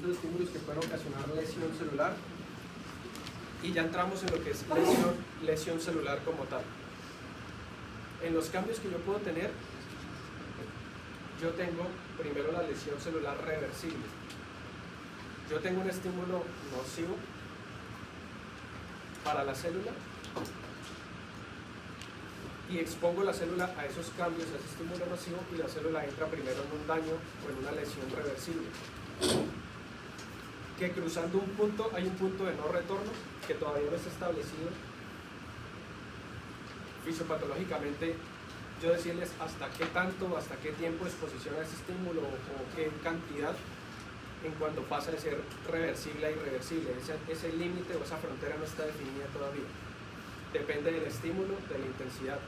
distintos estímulos que pueden ocasionar lesión celular y ya entramos en lo que es lesión celular como tal. En los cambios que yo puedo tener, yo tengo primero la lesión celular reversible. Yo tengo un estímulo nocivo para la célula y expongo la célula a esos cambios, a ese estímulo nocivo, y la célula entra primero en un daño o en una lesión reversible. Que cruzando un punto, hay un punto de no retorno que todavía no está establecido fisiopatológicamente, yo decirles hasta qué tanto, hasta qué tiempo de exposición a ese estímulo o qué cantidad en cuanto pasa de ser reversible a irreversible. Ese límite o esa frontera no está definida todavía. Depende del estímulo, de la intensidad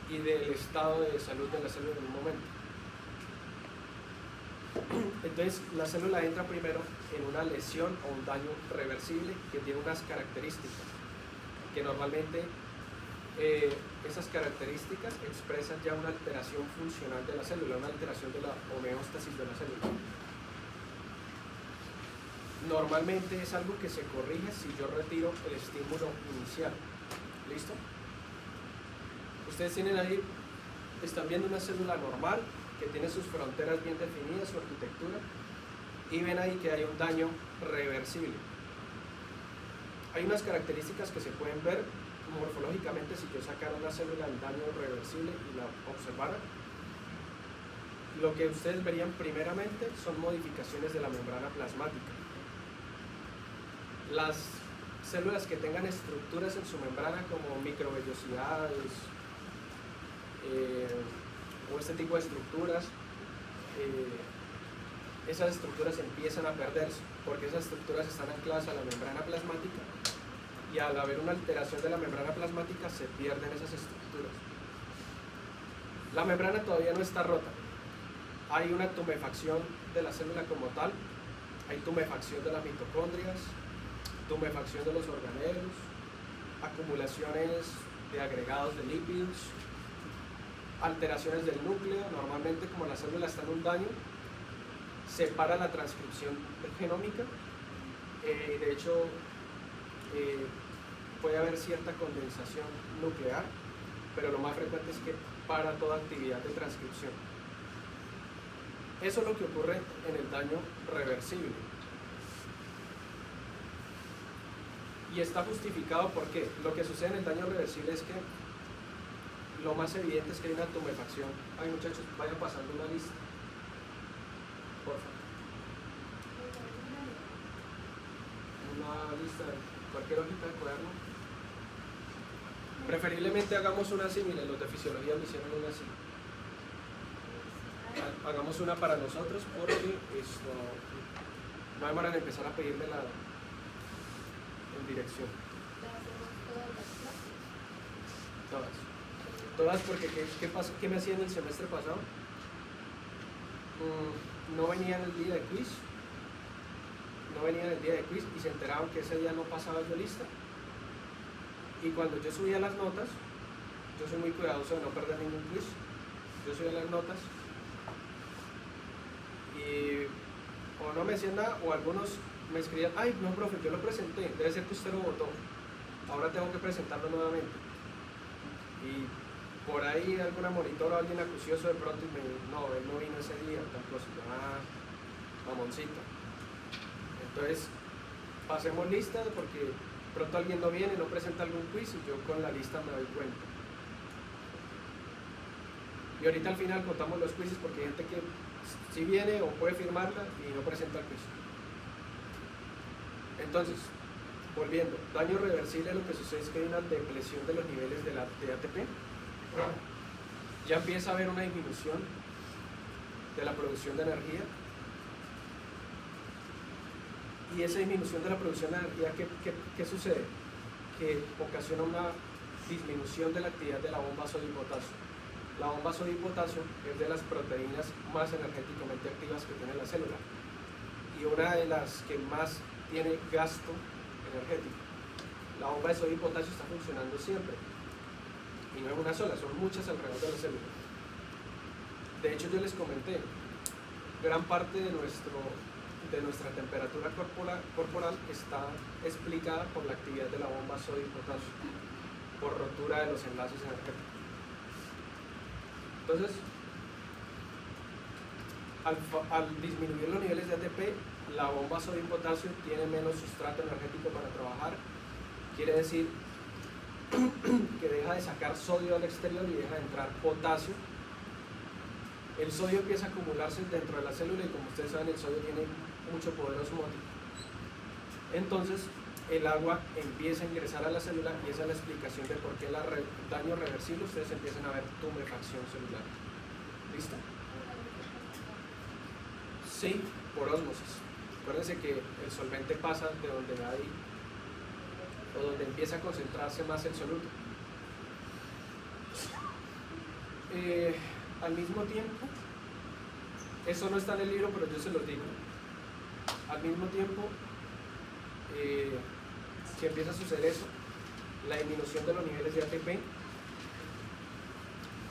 y del estado de salud de la célula en un momento. Entonces, la célula entra primero en una lesión o un daño reversible que tiene unas características que normalmente esas características expresan ya una alteración funcional de la célula, una alteración de la homeostasis de la célula. Normalmente es algo que se corrige si yo retiro el estímulo inicial. ¿Listo? Ustedes tienen ahí, están viendo una célula normal que tiene sus fronteras bien definidas, su arquitectura, y ven ahí que hay un daño reversible. Hay unas características que se pueden ver morfológicamente si yo sacara una célula en daño reversible y la observara. Lo que ustedes verían primeramente son modificaciones de la membrana plasmática. Las células que tengan estructuras en su membrana como microvellosidades o este tipo de estructuras, esas estructuras empiezan a perderse porque esas estructuras están ancladas a la membrana plasmática y al haber una alteración de la membrana plasmática se pierden esas estructuras. La membrana todavía no está rota, hay una tumefacción de la célula como tal, hay tumefacción de las mitocondrias, tumefacción de los organelos, acumulaciones de agregados de lípidos, alteraciones del núcleo. Normalmente, como la célula está en un daño, se para la transcripción genómica. De hecho, puede haber cierta condensación nuclear, pero lo más frecuente es que para toda actividad de transcripción. Eso es lo que ocurre en el daño reversible. Y está justificado porque lo que sucede en el daño reversible es que lo más evidente es que hay una tumefacción. Ay, muchachos, vayan pasando una lista, por favor. Una lista de cualquier hojita de cuaderno. Preferiblemente hagamos una así, miren, los de fisiología me hicieron una así. Hagamos una para nosotros porque esto no demoran en empezar a pedirme la en dirección. Todas porque ¿qué me hacían el semestre pasado? No venían el día de quiz. No venían el día de quiz y se enteraban que ese día no pasaba yo lista. Y cuando yo subía las notas, yo soy muy cuidadoso de no perder ningún quiz. Yo subía las notas y o no me decían nada, o algunos me escribían: ay, no, profe, yo lo presenté, debe ser que usted lo votó, ahora tengo que presentarlo nuevamente. Y por ahí alguna monitora o alguien acucioso de pronto y me dijo: no, él no vino ese día, tal cosa. Mamoncito. Entonces, pasemos lista porque pronto alguien no viene, no presenta algún quiz y yo con la lista me doy cuenta. Y ahorita al final contamos los quizzes porque hay gente que sí viene o puede firmarla y no presenta el quiz. Entonces, volviendo, daño reversible, lo que sucede es que hay una depresión de los niveles de ATP. Ya empieza a haber una disminución de la producción de energía. Y esa disminución de la producción de energía, ¿qué sucede? Que ocasiona una disminución de la actividad de la bomba sodio-potasio. La bomba sodio-potasio es de las proteínas más energéticamente activas que tiene la célula y una de las que más tiene gasto energético. La bomba de sodio y potasio está funcionando siempre y no es una sola, son muchas alrededor de la célula. De hecho, yo les comenté, gran parte de nuestro de nuestra temperatura corporal está explicada por la actividad de la bomba sodio-potasio, por rotura de los enlaces energéticos. Entonces, al disminuir los niveles de ATP, la bomba sodio-potasio tiene menos sustrato energético para trabajar. Quiere decir que deja de sacar sodio al exterior y deja de entrar potasio. El sodio empieza a acumularse dentro de la célula y, como ustedes saben, el sodio tiene mucho poder osmótico. Entonces el agua empieza a ingresar a la célula y esa es la explicación de por qué el daño reversible. Ustedes empiezan a ver tumefacción celular. ¿Listo? Sí, por ósmosis. Acuérdense que el solvente pasa de donde hay o donde empieza a concentrarse más el soluto. Al mismo tiempo, eso no está en el libro, pero yo se los digo. Al mismo tiempo que empieza a suceder eso, la disminución de los niveles de ATP,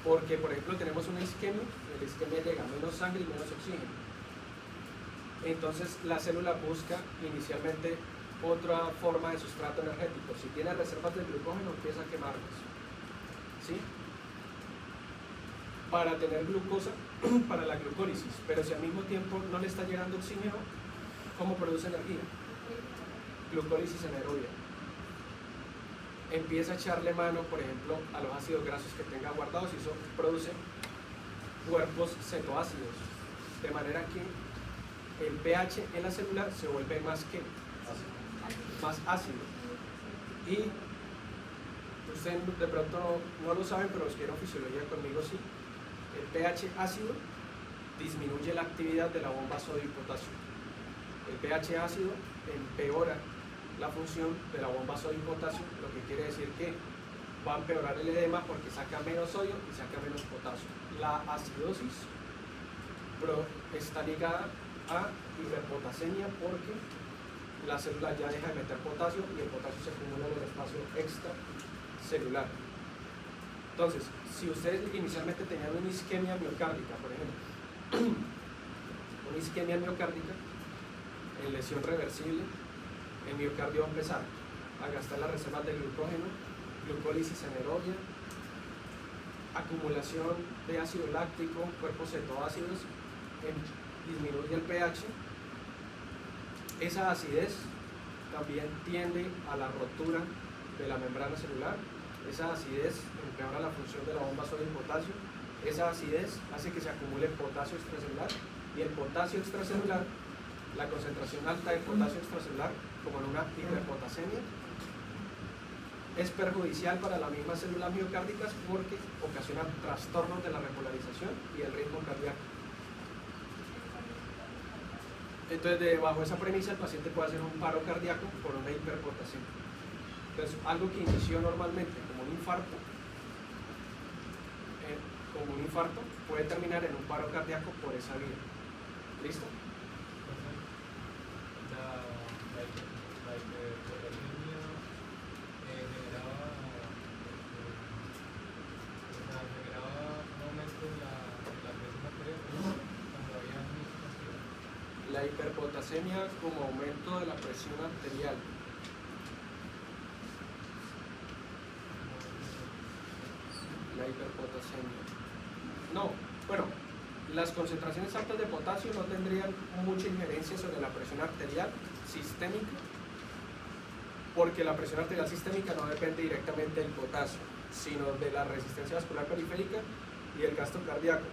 porque por ejemplo tenemos una isquemia, en la isquemia llega menos sangre y menos oxígeno. Entonces la célula busca inicialmente otra forma de sustrato energético. Si tiene reservas de glucógeno, empieza a quemarlas, ¿sí? Para tener glucosa para la glucólisis. Pero si al mismo tiempo no le está llegando oxígeno, ¿cómo produce energía? Glucólisis anaerobia. Empieza a echarle mano, por ejemplo, a los ácidos grasos que tenga guardados y eso produce cuerpos cetoácidos, de manera que el pH en la célula se vuelve más ácido. Y ustedes de pronto no lo saben, pero los que vieron fisiología conmigo sí. El pH ácido disminuye la actividad de la bomba sodio-potasio. El pH ácido empeora la función de la bomba sodio-potasio, lo que quiere decir que va a empeorar el edema porque saca menos sodio y saca menos potasio. La acidosis está ligada a hiperpotasemia porque la célula ya deja de meter potasio y el potasio se acumula en el espacio extracelular. Entonces, si ustedes inicialmente tenían una isquemia miocárdica, por ejemplo, una isquemia miocárdica en lesión reversible, el miocardio va a empezar a gastar las reservas de glucógeno, glucólisis anaerobia, acumulación de ácido láctico, cuerpos cetoácidos, disminuye el pH. Esa acidez también tiende a la rotura de la membrana celular. Esa acidez empeora la función de la bomba sodio-potasio. Esa acidez hace que se acumule potasio extracelular y el potasio extracelular, la concentración alta de potasio extracelular, como en una hiperpotasemia, es perjudicial para las mismas células miocárdicas porque ocasiona trastornos de la repolarización y el ritmo cardíaco. Entonces, bajo esa premisa, el paciente puede hacer un paro cardíaco por una hiperpotasemia. Entonces, algo que inició normalmente como un infarto, puede terminar en un paro cardíaco por esa vía. ¿Listo? La hiperpotasemia generaba un aumento en la presión arterial cuando había misma. La hiperpotasemia como aumento de la presión arterial. La hiperpotasemia. No, bueno, las concentraciones altas de potasio no tendrían mucha injerencia sobre la presión arterial sistémica, porque la presión arterial sistémica no depende directamente del potasio, sino de la resistencia vascular periférica y el gasto cardíaco.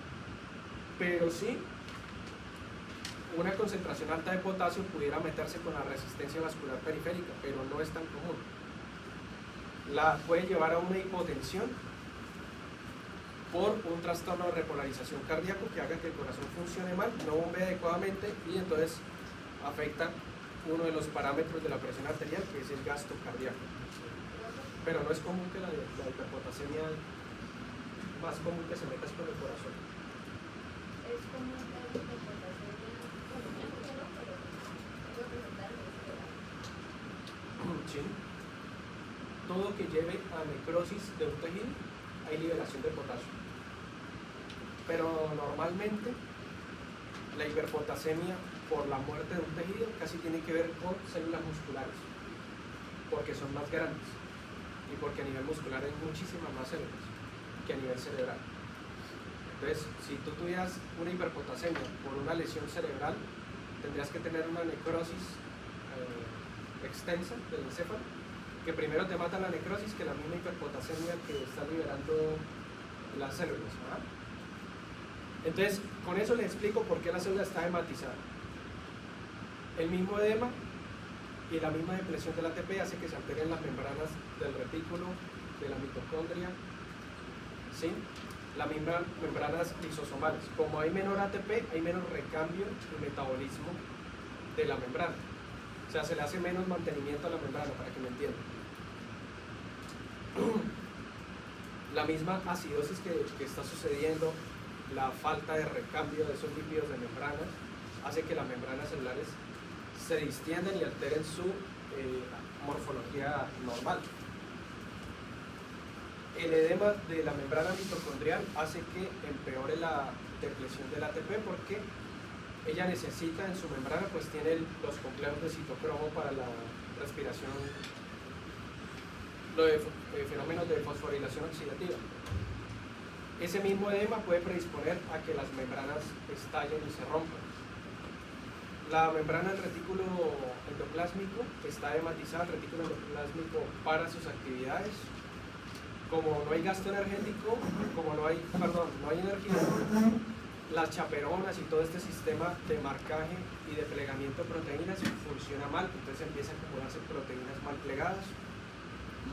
Pero sí, una concentración alta de potasio pudiera meterse con la resistencia vascular periférica, pero no es tan común. La puede llevar a una hipotensión por un trastorno de repolarización cardíaco que haga que el corazón funcione mal, no bombee adecuadamente y entonces afecta uno de los parámetros de la presión arterial, que es el gasto cardíaco. Pero no es común que la hiperpotasemia, más común que se meta con el corazón. Es común que la hiperpotasemia, ¿Sí? Todo que lleve a necrosis de un tejido, hay liberación de potasio. Pero normalmente la hiperpotasemia por la muerte de un tejido casi tiene que ver con células musculares, porque son más grandes y porque a nivel muscular hay muchísimas más células que a nivel cerebral. Entonces, si tú tuvieras una hiperpotasemia por una lesión cerebral, tendrías que tener una necrosis extensa del encéfalo, que primero te mata la necrosis que la misma hiperpotasemia que está liberando las células, ¿verdad? Entonces, con eso les explico por qué la célula está hematizada. El mismo edema y la misma depresión del ATP hace que se alteren las membranas del retículo, de la mitocondria, ¿sí? Las mismas membranas lisosomales. Como hay menor ATP, hay menos recambio y metabolismo de la membrana. O sea, se le hace menos mantenimiento a la membrana, para que me entiendan. La misma acidosis que está sucediendo, la falta de recambio de esos lípidos de membranas, hace que las membranas celulares se distiendan y alteren su morfología normal. El edema de la membrana mitocondrial hace que empeore la depresión del ATP porque ella necesita en su membrana, pues tiene los complejos de citocromo para la respiración, fenómenos de fosforilación oxidativa. Ese mismo edema puede predisponer a que las membranas estallen y se rompan. La membrana del retículo endoplásmico está hematizada. El retículo endoplásmico para sus actividades. Como no hay gasto energético, como no hay energía, las chaperonas y todo este sistema de marcaje y de plegamiento de proteínas funciona mal, entonces empieza a acumularse proteínas mal plegadas,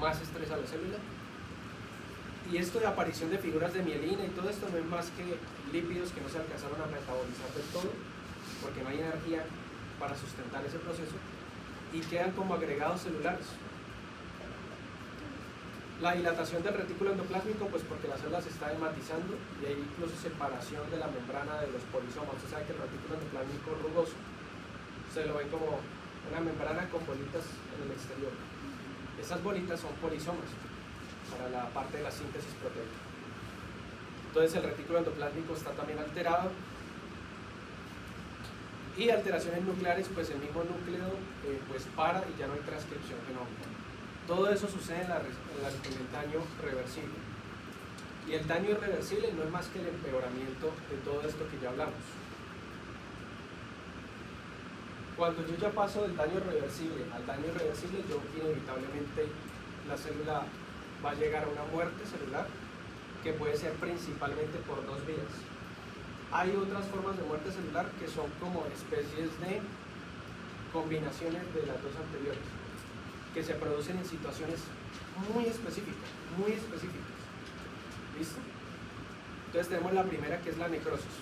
más estrés a la célula. Y esto de aparición de figuras de mielina y todo esto no es más que lípidos que no se alcanzaron a metabolizar del todo, porque no hay energía para sustentar ese proceso, y quedan como agregados celulares. La dilatación del retículo endoplásmico, pues porque la célula se está hematizando y hay incluso separación de la membrana de los polisomas. Usted sabe que el retículo endoplásmico es rugoso, se lo ve como una membrana con bolitas en el exterior. Esas bolitas son polisomas para la parte de la síntesis proteica. Entonces el retículo endoplásmico está también alterado. Y alteraciones nucleares, pues el mismo núcleo pues para y ya no hay transcripción genómica. Todo eso sucede en el daño reversible. Y el daño irreversible no es más que el empeoramiento de todo esto que ya hablamos. Cuando yo ya paso del daño reversible al daño irreversible, yo inevitablemente la célula va a llegar a una muerte celular que puede ser principalmente por dos vías. Hay otras formas de muerte celular que son como especies de combinaciones de las dos anteriores, que se producen en situaciones muy específicas, muy específicas. ¿Listo? Entonces tenemos la primera, que es la necrosis.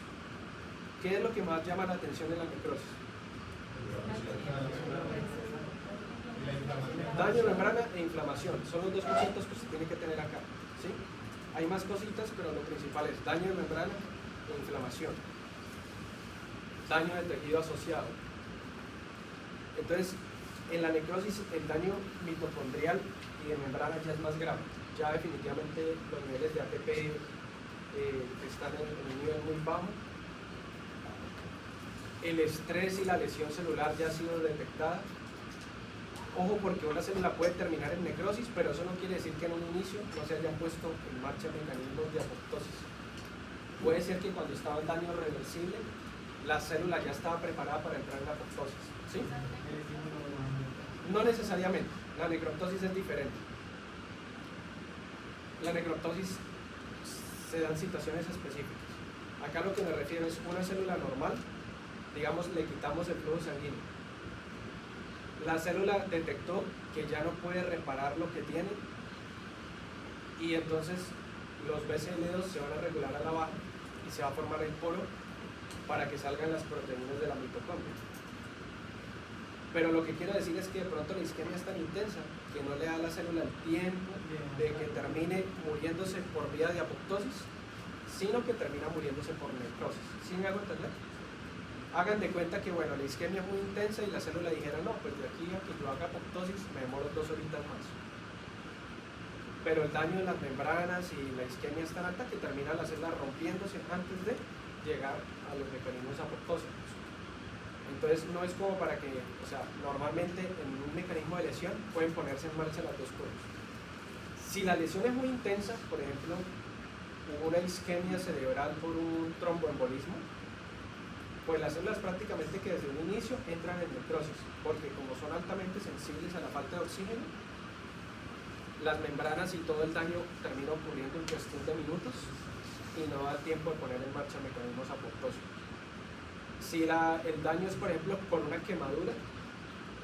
¿Qué es lo que más llama la atención de la necrosis? Daño de membrana e inflamación. Son los dos conceptos que se tiene que tener acá, ¿sí? Hay más cositas, pero lo principal es daño de membrana e inflamación. Daño de tejido asociado. Entonces, en la necrosis el daño mitocondrial y de membrana ya es más grave. Ya definitivamente los niveles de ATP están en un nivel muy bajo. El estrés y la lesión celular ya ha sido detectada. Ojo, porque una célula puede terminar en necrosis, pero eso no quiere decir que en un inicio no se hayan puesto en marcha mecanismos de apoptosis. Puede ser que cuando estaba en daño reversible, la célula ya estaba preparada para entrar en la apoptosis, ¿sí? No necesariamente, la necroptosis es diferente. La necroptosis se da en situaciones específicas. Acá lo que me refiero es una célula normal, digamos, le quitamos el flujo sanguíneo. La célula detectó que ya no puede reparar lo que tiene y entonces los BCL2 se van a regular a la baja y se va a formar el poro para que salgan las proteínas de la mitocondria. Pero lo que quiero decir es que de pronto la isquemia es tan intensa que no le da a la célula el tiempo de que termine muriéndose por vía de apoptosis, sino que termina muriéndose por necrosis. ¿Sí me hago entender? Hagan de cuenta que bueno, la isquemia es muy intensa y la célula dijera, no, pues de aquí a que yo haga apoptosis me demoro 2 horitas más. Pero el daño de las membranas y la isquemia es tan alta que termina la célula rompiéndose antes de llegar a los mecanismos apoptósicos. Entonces no es como para que, o sea, normalmente en un mecanismo de lesión pueden ponerse en marcha las dos cosas. Si la lesión es muy intensa, por ejemplo, hubo una isquemia cerebral por un tromboembolismo, pues las células prácticamente que desde un inicio entran en necrosis, porque como son altamente sensibles a la falta de oxígeno, las membranas y todo el daño termina ocurriendo en cuestión de minutos y no da tiempo de poner en marcha mecanismos apoptósicos. Si el daño es, por ejemplo, por una quemadura,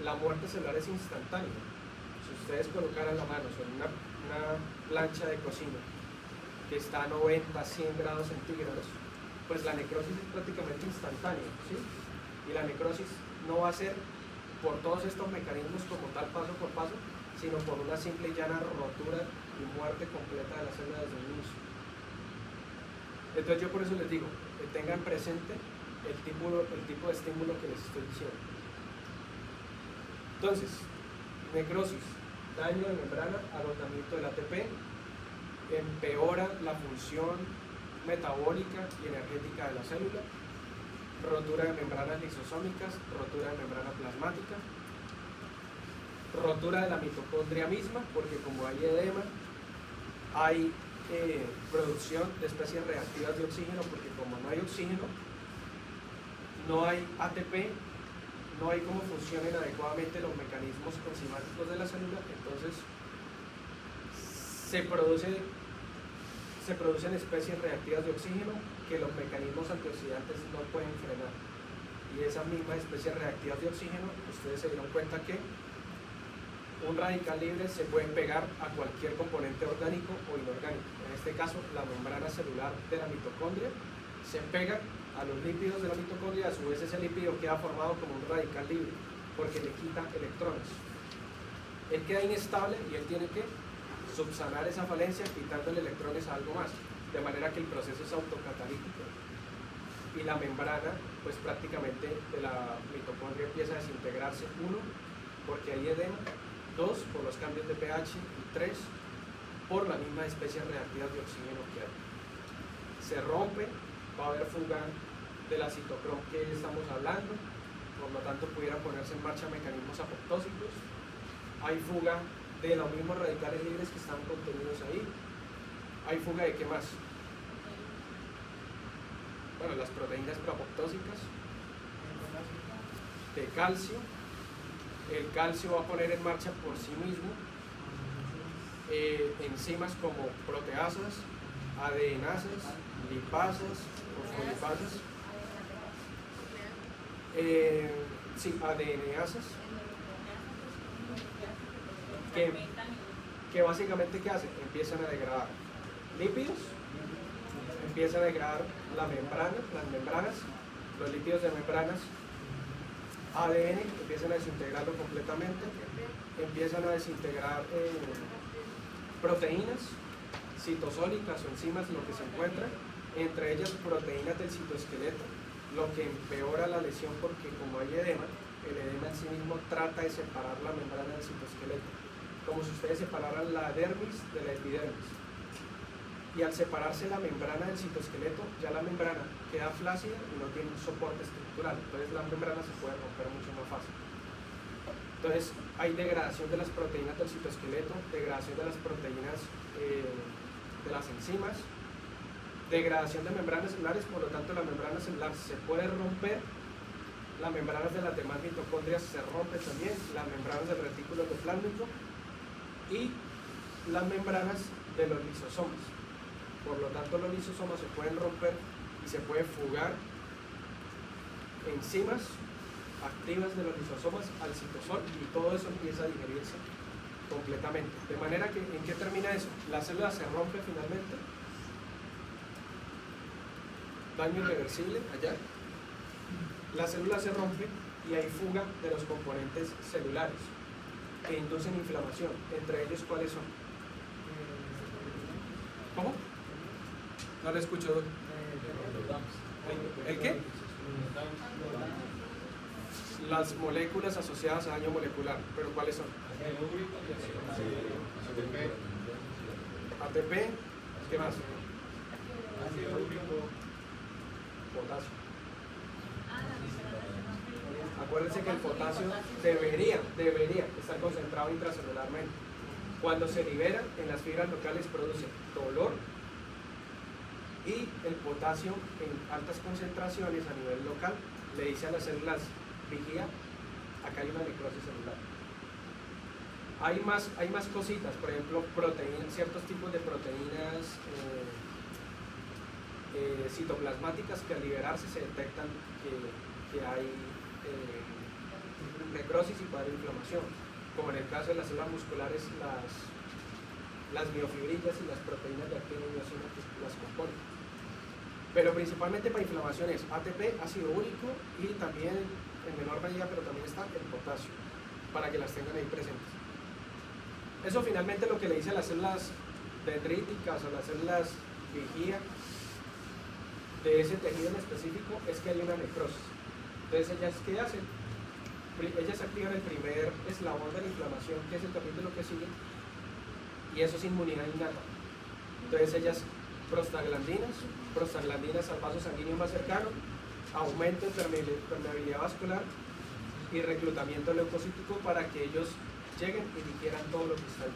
la muerte celular es instantánea. Si ustedes colocaran la mano sobre una plancha de cocina que está a 90, 100 grados centígrados, pues la necrosis es prácticamente instantánea, ¿sí? Y la necrosis no va a ser por todos estos mecanismos como tal paso por paso, sino por una simple y llana rotura y muerte completa de las células desde el inicio. Entonces yo por eso les digo, que tengan presente el tipo de estímulo que les estoy diciendo. Entonces, necrosis, daño de membrana, agotamiento del ATP, empeora la función metabólica y energética de la célula, rotura de membranas lisosómicas, rotura de membrana plasmática, rotura de la mitocondria misma, porque como hay edema, hay producción de especies reactivas de oxígeno, porque como no hay oxígeno, no hay ATP, no hay cómo funcionen adecuadamente los mecanismos enzimáticos de la célula, entonces se producen especies reactivas de oxígeno que los mecanismos antioxidantes no pueden frenar. Y esas mismas especies reactivas de oxígeno, ustedes se dieron cuenta que un radical libre se puede pegar a cualquier componente orgánico o inorgánico. En este caso, la membrana celular de la mitocondria se pega a los lípidos de la mitocondria, a su vez ese lípido queda formado como un radical libre, porque le quita electrones. Él queda inestable y él tiene que subsanar esa falencia quitándole electrones a algo más, de manera que el proceso es autocatalítico y la membrana pues prácticamente de la mitocondria empieza a desintegrarse, 1 porque hay edema, 2 por los cambios de pH y 3 por la misma especie reactiva de oxígeno que hay. Se rompe, va a haber fuga de la citocrom que estamos hablando, por lo tanto pudiera ponerse en marcha mecanismos apoptósicos, hay fuga de los mismos radicales libres que están contenidos ahí. ¿Hay fuga de qué más? Bueno, las proteínas proapoptósicas, de calcio. El calcio va a poner en marcha por sí mismo enzimas como proteasas, adenasas, lipasas, fosfolipasas, adeneasas, que básicamente ¿qué hacen? Empiezan a degradar lípidos, empiezan a degradar las membranas, los lípidos de membranas, ADN, empiezan a desintegrarlo completamente, empiezan a desintegrar proteínas citosólicas o enzimas, lo que se encuentra, entre ellas proteínas del citoesqueleto, lo que empeora la lesión porque como hay edema, el edema en sí mismo trata de separar la membrana del citoesqueleto, como si ustedes separaran la dermis de la epidermis. Y al separarse la membrana del citoesqueleto, ya la membrana queda flácida y no tiene un soporte estructural, entonces la membrana se puede romper mucho más fácil. Entonces hay degradación de las proteínas del citoesqueleto, degradación de las proteínas de las enzimas, degradación de membranas celulares, por lo tanto la membrana celular se puede romper, las membranas de las demás mitocondrias se rompen también, las membranas del retículo endoplásmico y las membranas de los lisosomas. Por lo tanto los lisosomas se pueden romper y se puede fugar enzimas activas de los lisosomas al citosol y todo eso empieza a digerirse completamente. De manera que, ¿en qué termina eso? La célula se rompe finalmente, daño irreversible allá, la célula se rompe y hay fuga de los componentes celulares que inducen inflamación, entre ellos ¿cuáles son? ¿Cómo? No le escucho. ¿El qué? Las moléculas asociadas a daño molecular, pero ¿cuáles son? ATP, ¿qué más? Potasio. Acuérdense que el potasio debería estar concentrado intracelularmente. Cuando se libera en las fibras locales produce dolor y el potasio en altas concentraciones a nivel local le dice a las células vigía, acá hay una necrosis celular. Hay más cositas, por ejemplo, proteínas, ciertos tipos de proteínas citoplasmáticas que al liberarse se detectan que hay necrosis y puede haber inflamación, como en el caso de las células musculares, las miofibrillas y las proteínas de actina y miosina que las componen. Pero principalmente para inflamación es ATP, ácido úrico y también en menor medida, pero también está el potasio, para que las tengan ahí presentes. Eso finalmente lo que le dice a las células dendríticas o las células vigía de ese tejido en específico es que hay una necrosis. Entonces ellas, ¿qué hacen? Ellas activan el primer eslabón de la inflamación, que es el capítulo que sigue, y eso es inmunidad innata. Entonces ellas prostaglandinas al vaso sanguíneo más cercano, aumento de permeabilidad vascular y reclutamiento leucocítico para que ellos lleguen y digieran todo lo que está ahí.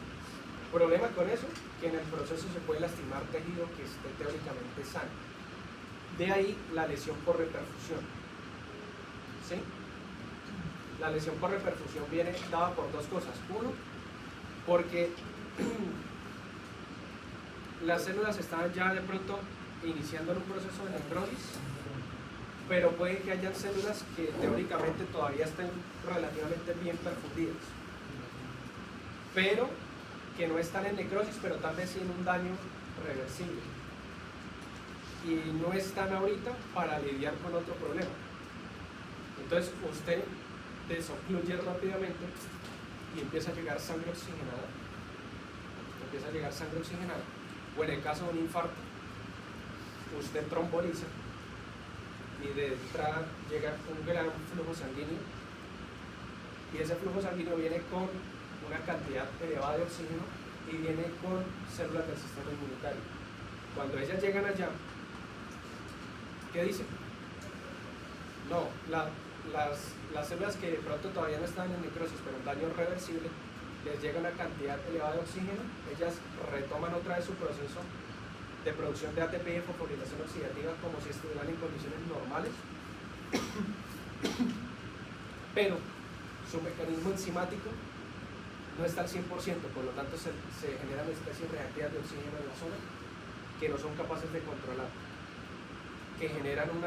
Problema con eso, que en el proceso se puede lastimar tejido que esté teóricamente sano. De ahí la lesión por reperfusión. ¿Sí? La lesión por reperfusión viene dada por dos cosas. Uno, porque las células están ya de pronto iniciando un proceso de necrosis, pero puede que hayan células que teóricamente todavía estén relativamente bien perfundidas, pero que no están en necrosis, pero tal vez sí en un daño reversible. Y no están ahorita para lidiar con otro problema. Entonces usted desocluye rápidamente y empieza a llegar sangre oxigenada. O en el caso de un infarto, usted tromboliza y de entrada llega un gran flujo sanguíneo, y ese flujo sanguíneo viene con una cantidad elevada de oxígeno y viene con células del sistema inmunitario. Cuando ellas llegan allá, ¿qué dicen? No, las células que de pronto todavía no están en necrosis, pero en daño reversible, les llega una cantidad elevada de oxígeno, ellas retoman otra vez su proceso de producción de ATP y fosforilación oxidativa como si estuvieran en condiciones normales, pero su mecanismo enzimático no está al 100%, por lo tanto se generan especies reactivas de oxígeno en la zona que no son capaces de controlar, que generan un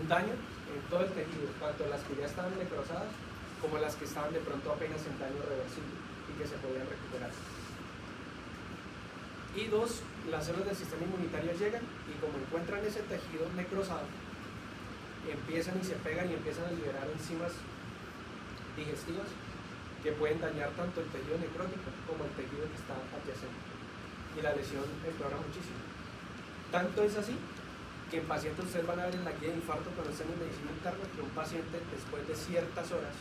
daño en todo el tejido, tanto las que ya estaban necrosadas como las que estaban de pronto apenas en daño reversible y que se podían recuperar. Y dos, las células del sistema inmunitario llegan y como encuentran ese tejido necrosado, empiezan y se pegan y empiezan a liberar enzimas digestivas que pueden dañar tanto el tejido necrótico como el tejido que está adyacente. Y la lesión empeora muchísimo. Tanto es así que en pacientes ustedes van a ver en la guía de infarto cuando están en medicina interna que un paciente después de ciertas horas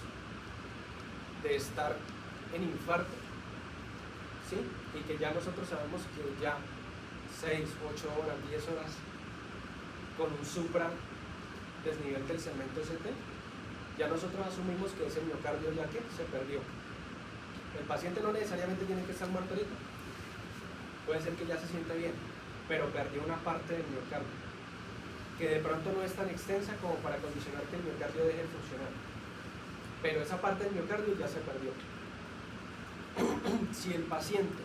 de estar en infarto, ¿sí? Y que ya nosotros sabemos que ya 6, 8 horas, 10 horas con un supra desnivel del segmento ST, ya nosotros asumimos que ese miocardio ya que se perdió. El paciente no necesariamente tiene que estar muerto ahorita, puede ser que ya se siente bien, pero perdió una parte del miocardio que de pronto no es tan extensa como para condicionar que el miocardio deje de funcionar, pero esa parte del miocardio ya se perdió. Si el paciente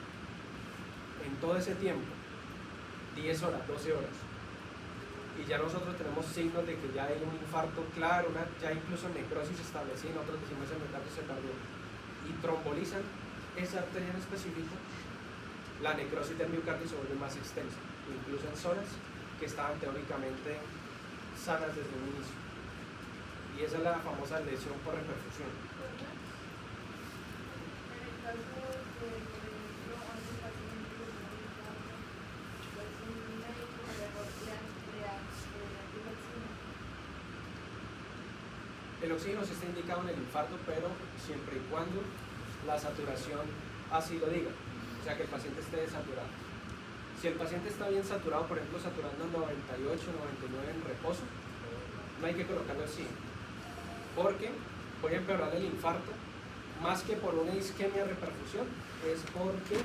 en todo ese tiempo, 10 horas, 12 horas, y ya nosotros tenemos signos de que ya hay un infarto claro, ya incluso necrosis establecida, nosotros decimos el miocardio se perdió, y trombolizan esa arteria en específico, la necrosis del miocardio se vuelve más extensa, incluso en zonas que estaban teóricamente sanas desde un inicio. Y esa es la famosa lesión por reperfusión. En el caso de, por ejemplo, a un paciente que tiene infarto, pues un médico mejor le oxígeno. El oxígeno sí está indicado en el infarto, pero siempre y cuando la saturación así lo diga, o sea que el paciente esté desaturado. Si el paciente está bien saturado, por ejemplo saturando 98, 99 en reposo, no hay que colocarle oxígeno. porque puede empeorar el infarto, más que por una isquemia reperfusión, es porque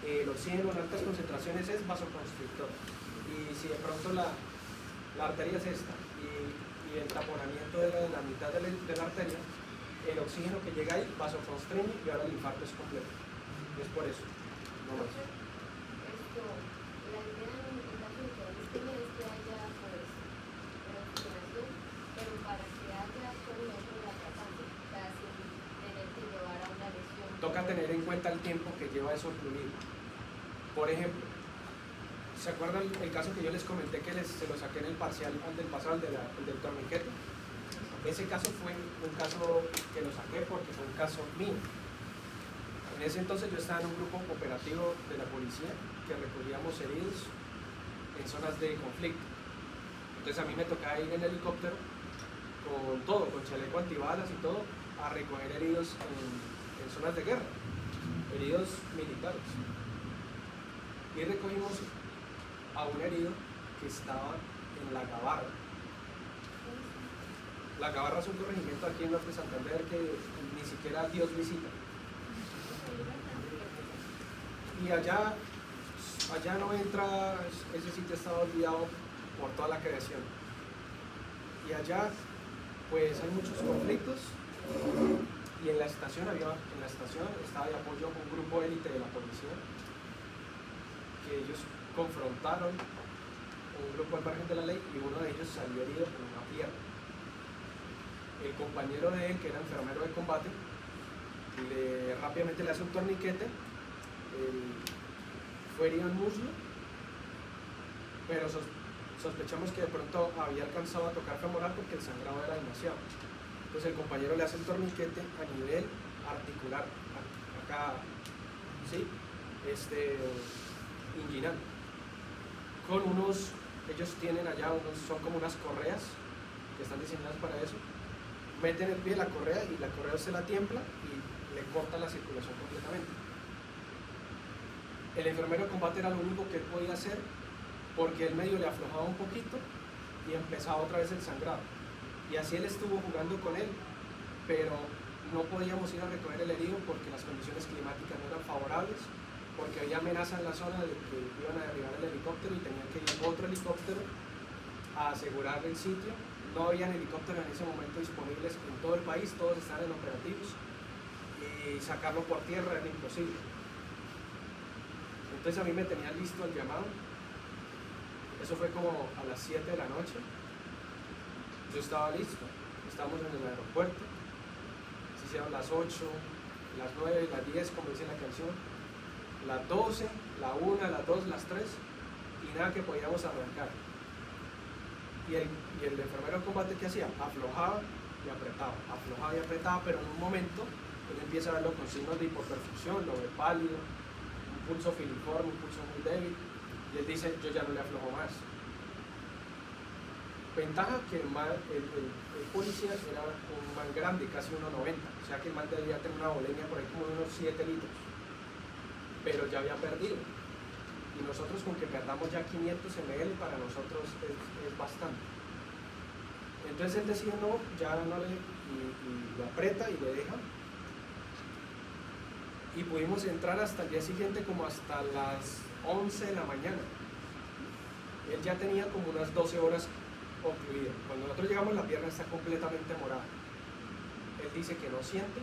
el oxígeno en altas concentraciones es vasoconstrictor. Y si de pronto la arteria es esta y el taponamiento de la mitad de la arteria, el oxígeno que llega ahí vasoconstriñe y ahora el infarto es completo. Es por eso. No más. Esto, la idea en el caso de que es que haya pues reactivación, pero para que haya por ejemplo la tratante, o sea, sin tener que llevar a una lesión. Toca tener en cuenta el tiempo que lleva eso fluido. Por ejemplo, ¿se acuerdan el caso que yo les comenté que se lo saqué en el parcial del pasado, el del torniquete? Ese caso fue un caso que lo saqué porque fue un caso mío. En ese entonces yo estaba en un grupo operativo de la policía que recogíamos heridos en zonas de conflicto. Entonces a mí me tocaba ir en helicóptero con todo, con chaleco antibalas y todo, a recoger heridos en zonas de guerra, heridos militares. Y recogimos a un herido que estaba en La Gabarra. La Gabarra es un corregimiento aquí en Norte de Santander que ni siquiera Dios visita. Y allá no entra, ese sitio estaba olvidado por toda la creación. Y allá pues hay muchos conflictos y en la estación estaba de apoyo un grupo élite de la policía que ellos confrontaron un grupo al margen de la ley y uno de ellos salió herido con una pierna. El compañero de él, que era enfermero de combate, rápidamente le hace un torniquete, fue herido en muslo, pero sospechamos que de pronto había alcanzado a tocar femoral porque el sangrado era demasiado. Entonces el compañero le hace el torniquete a nivel articular, acá, ¿sí? Inguinal, con ellos tienen allá son como unas correas que están diseñadas para eso, meten el pie en la correa y la correa se la tiembla y le corta la circulación completamente. El enfermero de combate era lo único que él podía hacer porque el medio le aflojaba un poquito y empezaba otra vez el sangrado. Y así él estuvo jugando con él, pero no podíamos ir a recoger el herido porque las condiciones climáticas no eran favorables, porque había amenaza en la zona de que iban a derribar el helicóptero y tenían que ir otro helicóptero a asegurar el sitio. No habían helicópteros en ese momento disponibles en todo el país, todos estaban en operativos y sacarlo por tierra era imposible. Entonces a mí me tenía listo el llamado. Eso fue como a las 7 de la noche. Yo estaba listo, estábamos en el aeropuerto, se hicieron las 8, las 9, las 10, como dice la canción, las 12, la 1, las 2, las 3, y nada que podíamos arrancar. Y el enfermero de combate, ¿qué hacía? Aflojaba y apretaba, pero en un momento él empieza a verlo con signos de hipoperfusión, lo ve pálido, un pulso filiforme, un pulso muy débil, y él dice, yo ya no le aflojo más. Ventaja que el policía era un man grande, casi 1,90, o sea que el man debía tener una volemia por ahí como de unos 7 litros, pero ya había perdido. Y nosotros con que perdamos ya 500 ml para nosotros es bastante. Entonces él decide no, ya no le, y lo aprieta y le deja. Y pudimos entrar hasta el día siguiente como hasta las 11 de la mañana. Él ya tenía como unas 12 horas ocluido. Cuando nosotros llegamos la pierna está completamente morada. Él dice que no siente,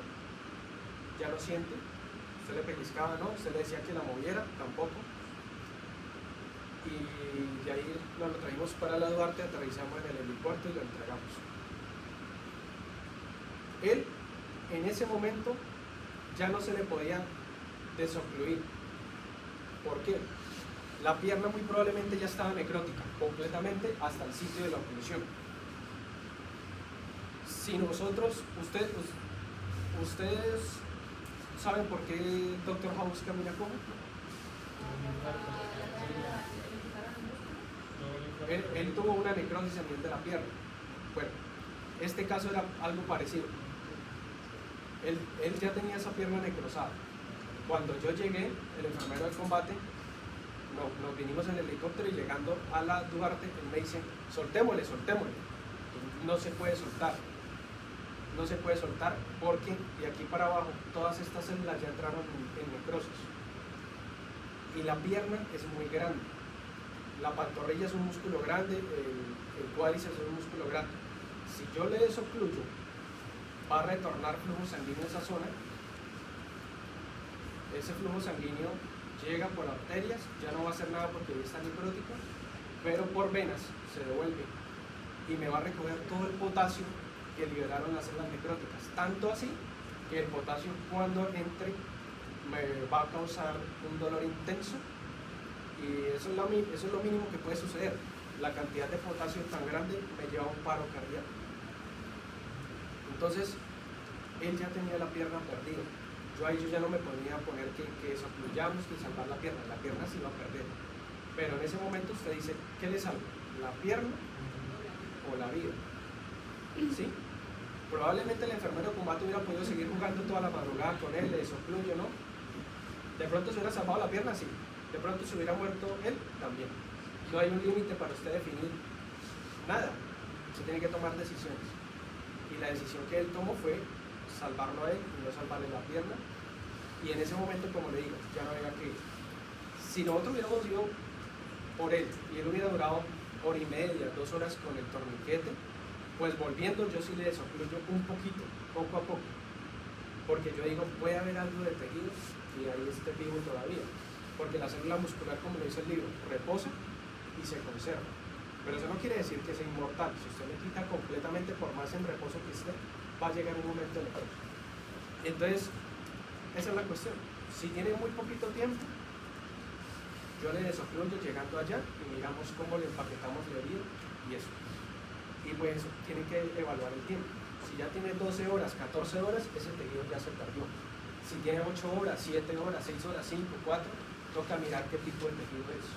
ya no siente. Usted le pellizcaba, no, usted le decía que la moviera, tampoco. Y de ahí lo trajimos para la Duarte, aterrizamos en el helipuerto y lo entregamos. Él, en ese momento, ya no se le podía desocluir. ¿Por qué? La pierna muy probablemente ya estaba necrótica, completamente hasta el sitio de la oclusión. Si nosotros, ustedes saben por qué Dr. House camina como? Él tuvo una necrosis a nivel de la pierna. Bueno, este caso era algo parecido. Él ya tenía esa pierna necrosada. Cuando yo llegué, el enfermero de combate, nos vinimos en el helicóptero y llegando a la Duarte, él me dice, soltémosle. No se puede soltar. no se puede soltar porque de aquí para abajo todas estas células ya entraron en necrosis. Y la pierna es muy grande. La pantorrilla es un músculo grande, el cuádriceps es un músculo grande. Si yo le desocluyo, va a retornar flujo sanguíneo a esa zona. Ese flujo sanguíneo llega por arterias, ya no va a hacer nada porque ya está necrótico, pero por venas se devuelve y me va a recoger todo el potasio que liberaron las células necróticas. Tanto así que el potasio, cuando entre, me va a causar un dolor intenso, y eso es lo mínimo que puede suceder. La cantidad de potasio tan grande me lleva a un paro cardíaco. Entonces, él ya tenía la pierna perdida. Yo ya no me podía poner que desocluyamos, que salvar la pierna se iba a perder. Pero en ese momento usted dice, ¿qué le salva? ¿La pierna o la vida? ¿Sí? Probablemente el enfermero de combate hubiera podido seguir jugando toda la madrugada con él, le desocluyo, ¿no? De pronto se hubiera salvado la pierna, sí. De pronto se hubiera muerto él, también. No hay un límite para usted definir nada. Se tiene que tomar decisiones. Y la decisión que él tomó fue salvarlo a él y no salvarle la pierna. Y en ese momento, como le digo, ya no había que ir. Si nosotros hubiéramos ido por él y él hubiera durado hora y media, 2 horas con el torniquete, pues volviendo yo sí le desocluyo un poquito, poco a poco. Porque yo digo, puede haber algo de tejido y ahí esté vivo todavía. Porque la célula muscular, como lo dice el libro, reposa y se conserva. Pero eso no quiere decir que sea inmortal. Si usted le quita completamente, por más en reposo que esté, va a llegar un momento de reposo. Entonces, esa es la cuestión. Si tiene muy poquito tiempo, yo le desocluyo llegando allá y miramos cómo le empaquetamos la herida y eso. Y pues tienen que evaluar el tiempo. Si ya tiene 12 horas, 14 horas, ese tejido ya se perdió. Si tiene 8 horas, 7 horas, 6 horas, 5, 4, toca mirar qué tipo de tejido es.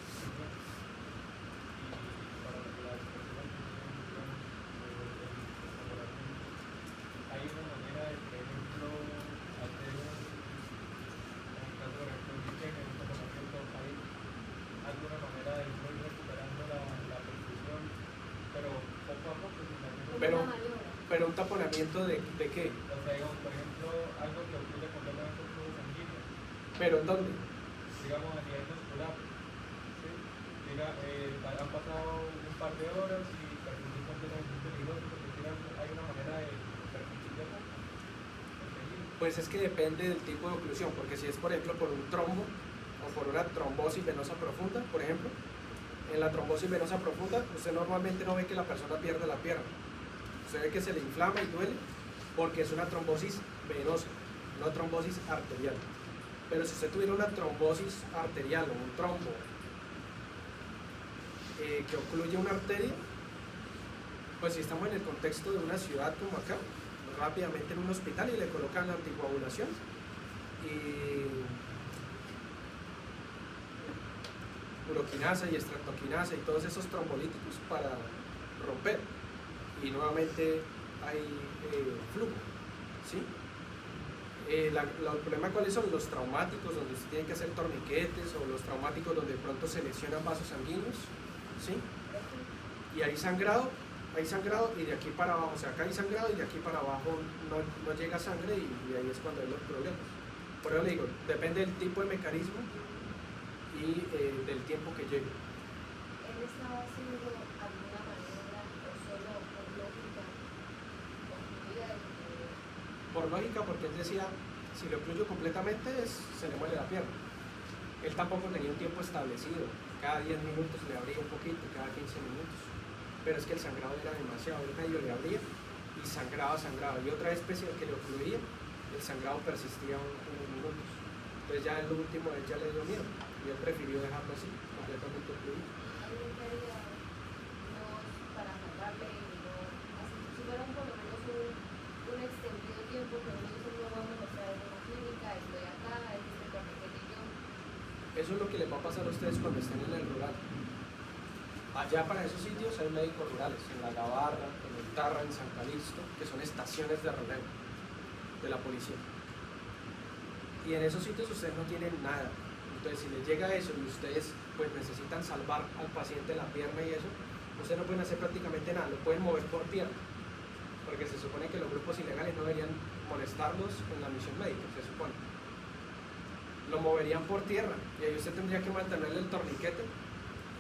Hay una manera de, por ejemplo, hacer un caso, por ejemplo, en un tratamiento, hay alguna manera de ir recuperando la perfusión, pero poco a poco, sin hacer Pero un taponamiento de qué? o sea, digamos, por ejemplo, algo que ocurre completamente con flujo sanguíneo, ¿Pero en dónde? digamos a nivel muscular, ¿sí? Han pasado un par de horas y perfusión completamente peligroso, porque hay una manera de perfusión de poco. Pues es que depende del tipo de oclusión, porque si es, por ejemplo, por un trombo o por una trombosis venosa profunda, por ejemplo, en la trombosis venosa profunda, usted normalmente no ve que la persona pierde la pierna. Usted ve que se le inflama y duele porque es una trombosis venosa, no trombosis arterial. Pero si usted tuviera una trombosis arterial o un trombo que ocluye una arteria, pues si estamos en el contexto de una ciudad como acá, rápidamente en un hospital y le colocan la anticoagulación y uroquinasa y estreptoquinasa y todos esos trombolíticos para romper, y nuevamente hay flujo, ¿sí? El problema, ¿cuáles son? Los traumáticos, donde se tienen que hacer torniquetes, o los traumáticos donde de pronto se lesionan vasos sanguíneos, ¿sí? Y hay sangrado, y de aquí para abajo, o sea, acá hay sangrado y de aquí para abajo no llega sangre, y ahí es cuando hay los problemas. Por eso le digo, depende del tipo de mecanismo y del tiempo que llegue. ¿Él estaba haciendo alguna maniobra o solo por lógica ocurrida de Por lógica, porque él decía, si lo ocluyo completamente, se le muere la pierna. Él tampoco tenía un tiempo establecido, cada 10 minutos le abría un poquito, cada 15 minutos. Pero es que el sangrado era demasiado, él medio le abría y sangraba, y otra vez pese a que le ocluía, el sangrado persistía unos minutos. Entonces ya en lo último él ya le dio miedo y él prefirió dejarlo así, completamente ocluido. alguien quería no para salvarle y no así si fuera por lo menos un extendido tiempo que uno dice no vamos a estar en una clínica, estoy acá, este torniquete y yo? Eso es lo que les va a pasar a ustedes cuando estén en el rural. Allá para esos sitios hay médicos rurales, en La Gabarra, en El Tarra, en San Calixto, que son estaciones de relevo de la policía. Y en esos sitios ustedes no tienen nada. Entonces si les llega eso y ustedes pues necesitan salvar al paciente la pierna y eso, ustedes no pueden hacer prácticamente nada, lo pueden mover por pierna. Por porque se supone que los grupos ilegales no deberían molestarlos en la misión médica, se supone. Lo moverían por tierra y ahí usted tendría que mantenerle el torniquete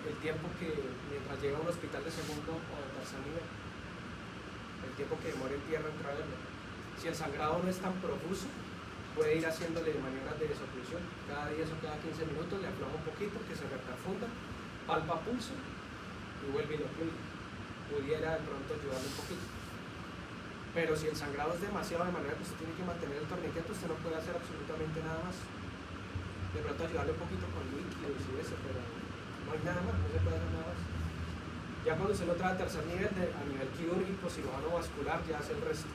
el tiempo que, mientras llega a un hospital de segundo o de tercer nivel, el tiempo que demore en tierra en traerlo. Si el sangrado no es tan profuso, puede ir haciéndole maniobras de desoclusión cada 10 o cada 15 minutos, le afloja un poquito, que se reperfunda, palpa pulso y vuelve y lo ocluye. Pudiera de pronto ayudarle un poquito. Pero si el sangrado es demasiado, de manera que usted tiene que mantener el torniquete, usted no puede hacer absolutamente nada más. De pronto ayudarle un poquito con líquidos y eso, pero no hay nada más, no se puede hacer nada más. Ya cuando usted lo trae a tercer nivel, a nivel quirúrgico, cirujano vascular, ya hace el resto.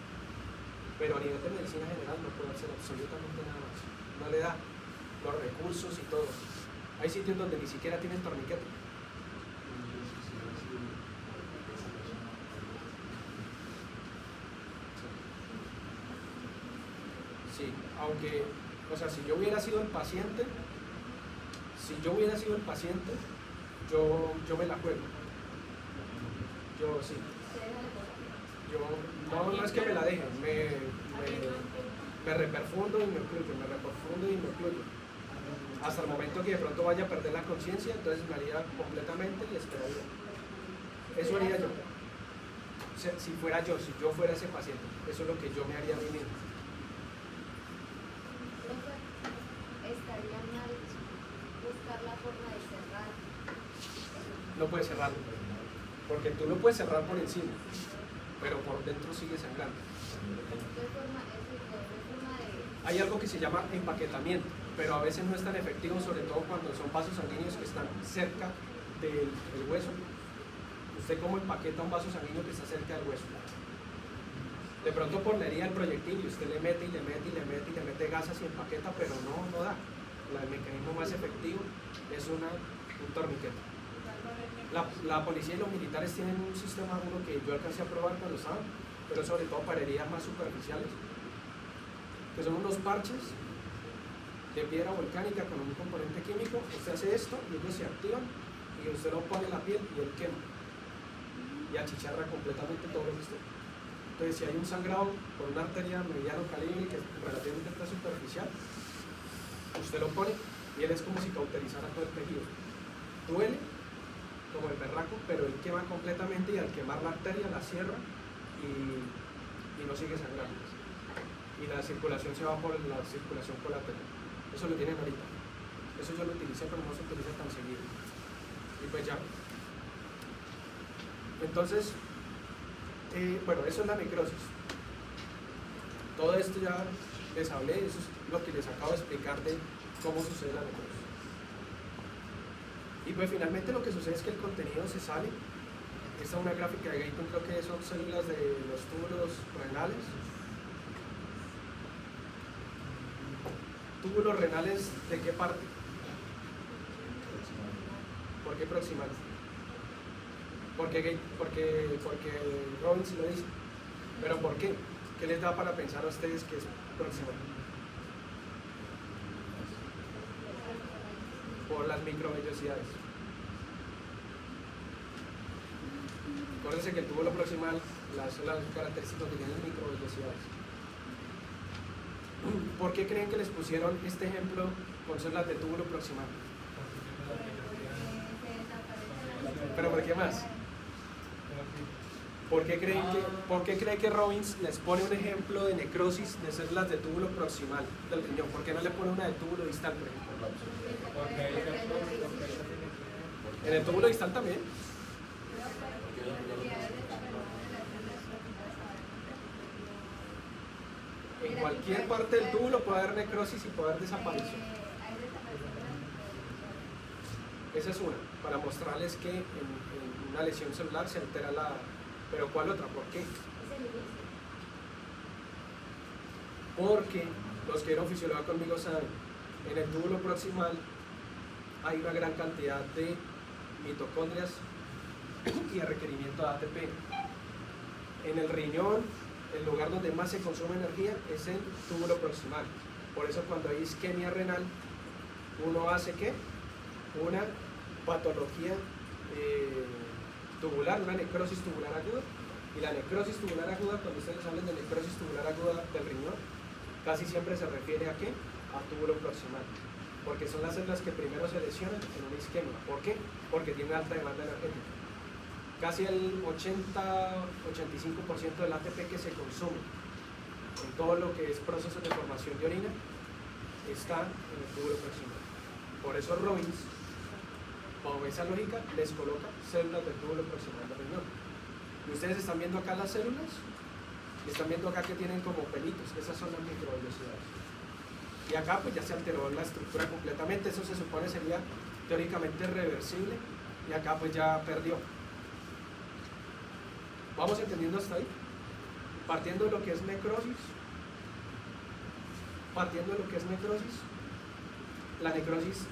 Pero a nivel de medicina general no puede hacer absolutamente nada más. No le da los recursos y todo. Hay sitios donde ni siquiera tienen torniquete. Sí, aunque, o sea, si yo hubiera sido el paciente, yo me la juego. Yo sí. No es que me la dejen, me reperfundo y me ocluyo, hasta el momento que de pronto vaya a perder la conciencia, entonces me haría completamente y esperaría. Eso haría yo. O sea, si yo fuera ese paciente, eso es lo que yo me haría a mí mismo. Estaría mal buscar la forma de cerrar. No puedes cerrarlo, porque tú lo puedes cerrar por encima, pero por dentro sigue sangrando. Hay algo que se llama empaquetamiento, pero a veces no es tan efectivo, sobre todo cuando son vasos sanguíneos que están cerca del hueso. ¿Usted cómo empaqueta un vaso sanguíneo que está cerca del hueso? De pronto por la herida del proyectil y usted le mete gasas y empaqueta, pero no da. El mecanismo más efectivo es un torniquete. La policía y los militares tienen un sistema, uno que yo alcancé a probar cuando estaban, pero sobre todo para heridas más superficiales, que son unos parches de piedra volcánica con un componente químico. Usted hace esto y ellos se activan y usted lo pone en la piel y él quema y achicharra completamente todo lo que esté. Entonces, si hay un sangrado por una arteria mediano calibre que relativamente está superficial, usted lo pone y él es como si cauterizara todo el tejido. Duele como el berraco, pero él quema completamente y al quemar la arteria la cierra y no sigue sangrando. Y la circulación se va por la circulación colateral. Eso lo tienen ahorita. Eso yo lo utilicé, pero no se utiliza tan seguido. Y pues ya. Entonces, bueno, eso es la necrosis. Todo esto ya les hablé, eso es lo que les acabo de explicar de cómo sucede la necrosis. Y pues finalmente lo que sucede es que el contenido se sale. Esta es una gráfica de Gayton, creo que son células de los túbulos renales. ¿Túbulos renales de qué parte? ¿Por qué proximal? Porque Robbins lo dice. ¿Pero por qué? ¿Qué les da para pensar a ustedes que es proximal? Por las microvellosidades. Acuérdense que el túbulo proximal, las características que tienen microvellosidades. ¿Por qué creen que les pusieron este ejemplo con células de túbulo proximal? ¿Pero por qué más? ¿Por qué creen que Robbins les pone un ejemplo de necrosis de células de túbulo proximal del riñón? ¿Por qué no le pone una de túbulo distal, por ejemplo? ¿En el túbulo distal también? En cualquier parte del túbulo puede haber necrosis y puede haber desaparición. Esa es una, para mostrarles que en una lesión celular se altera la... ¿Pero cuál otra? ¿Por qué? Porque los que vieron fisiología conmigo saben, en el túbulo proximal hay una gran cantidad de mitocondrias y de requerimiento de ATP. En el riñón, el lugar donde más se consume energía es el túbulo proximal. Por eso cuando hay isquemia renal, uno hace ¿qué? Una patología tubular, una necrosis tubular aguda, Y la necrosis tubular aguda, cuando ustedes hablan de necrosis tubular aguda del riñón, casi siempre se refiere a ¿qué? A túbulo proximal. Porque son las células que primero se lesionan en un isquemia. ¿Por qué? Porque tienen alta demanda energética. Casi el 80-85% del ATP que se consume en todo lo que es proceso de formación de orina está en el túbulo proximal. Por eso Robbins, bajo esa lógica, les coloca células del túbulo proximal del riñón. Y ustedes están viendo acá las células, y están viendo acá que tienen como pelitos, esas son las microvellosidades. Y acá pues ya se alteró la estructura completamente, eso se supone sería teóricamente reversible, y acá pues ya perdió. ¿Vamos entendiendo hasta ahí? Partiendo de lo que es necrosis, la necrosis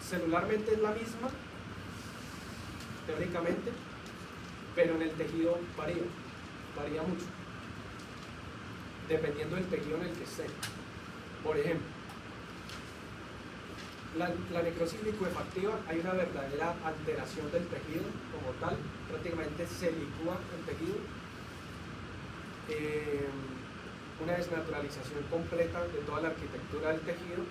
celularmente es la misma, teóricamente, pero en el tejido varía mucho, dependiendo del tejido en el que esté. Por ejemplo, la necrosis licuefactiva, hay una verdadera alteración del tejido como tal, prácticamente se licúa el tejido, una desnaturalización completa de toda la arquitectura del tejido,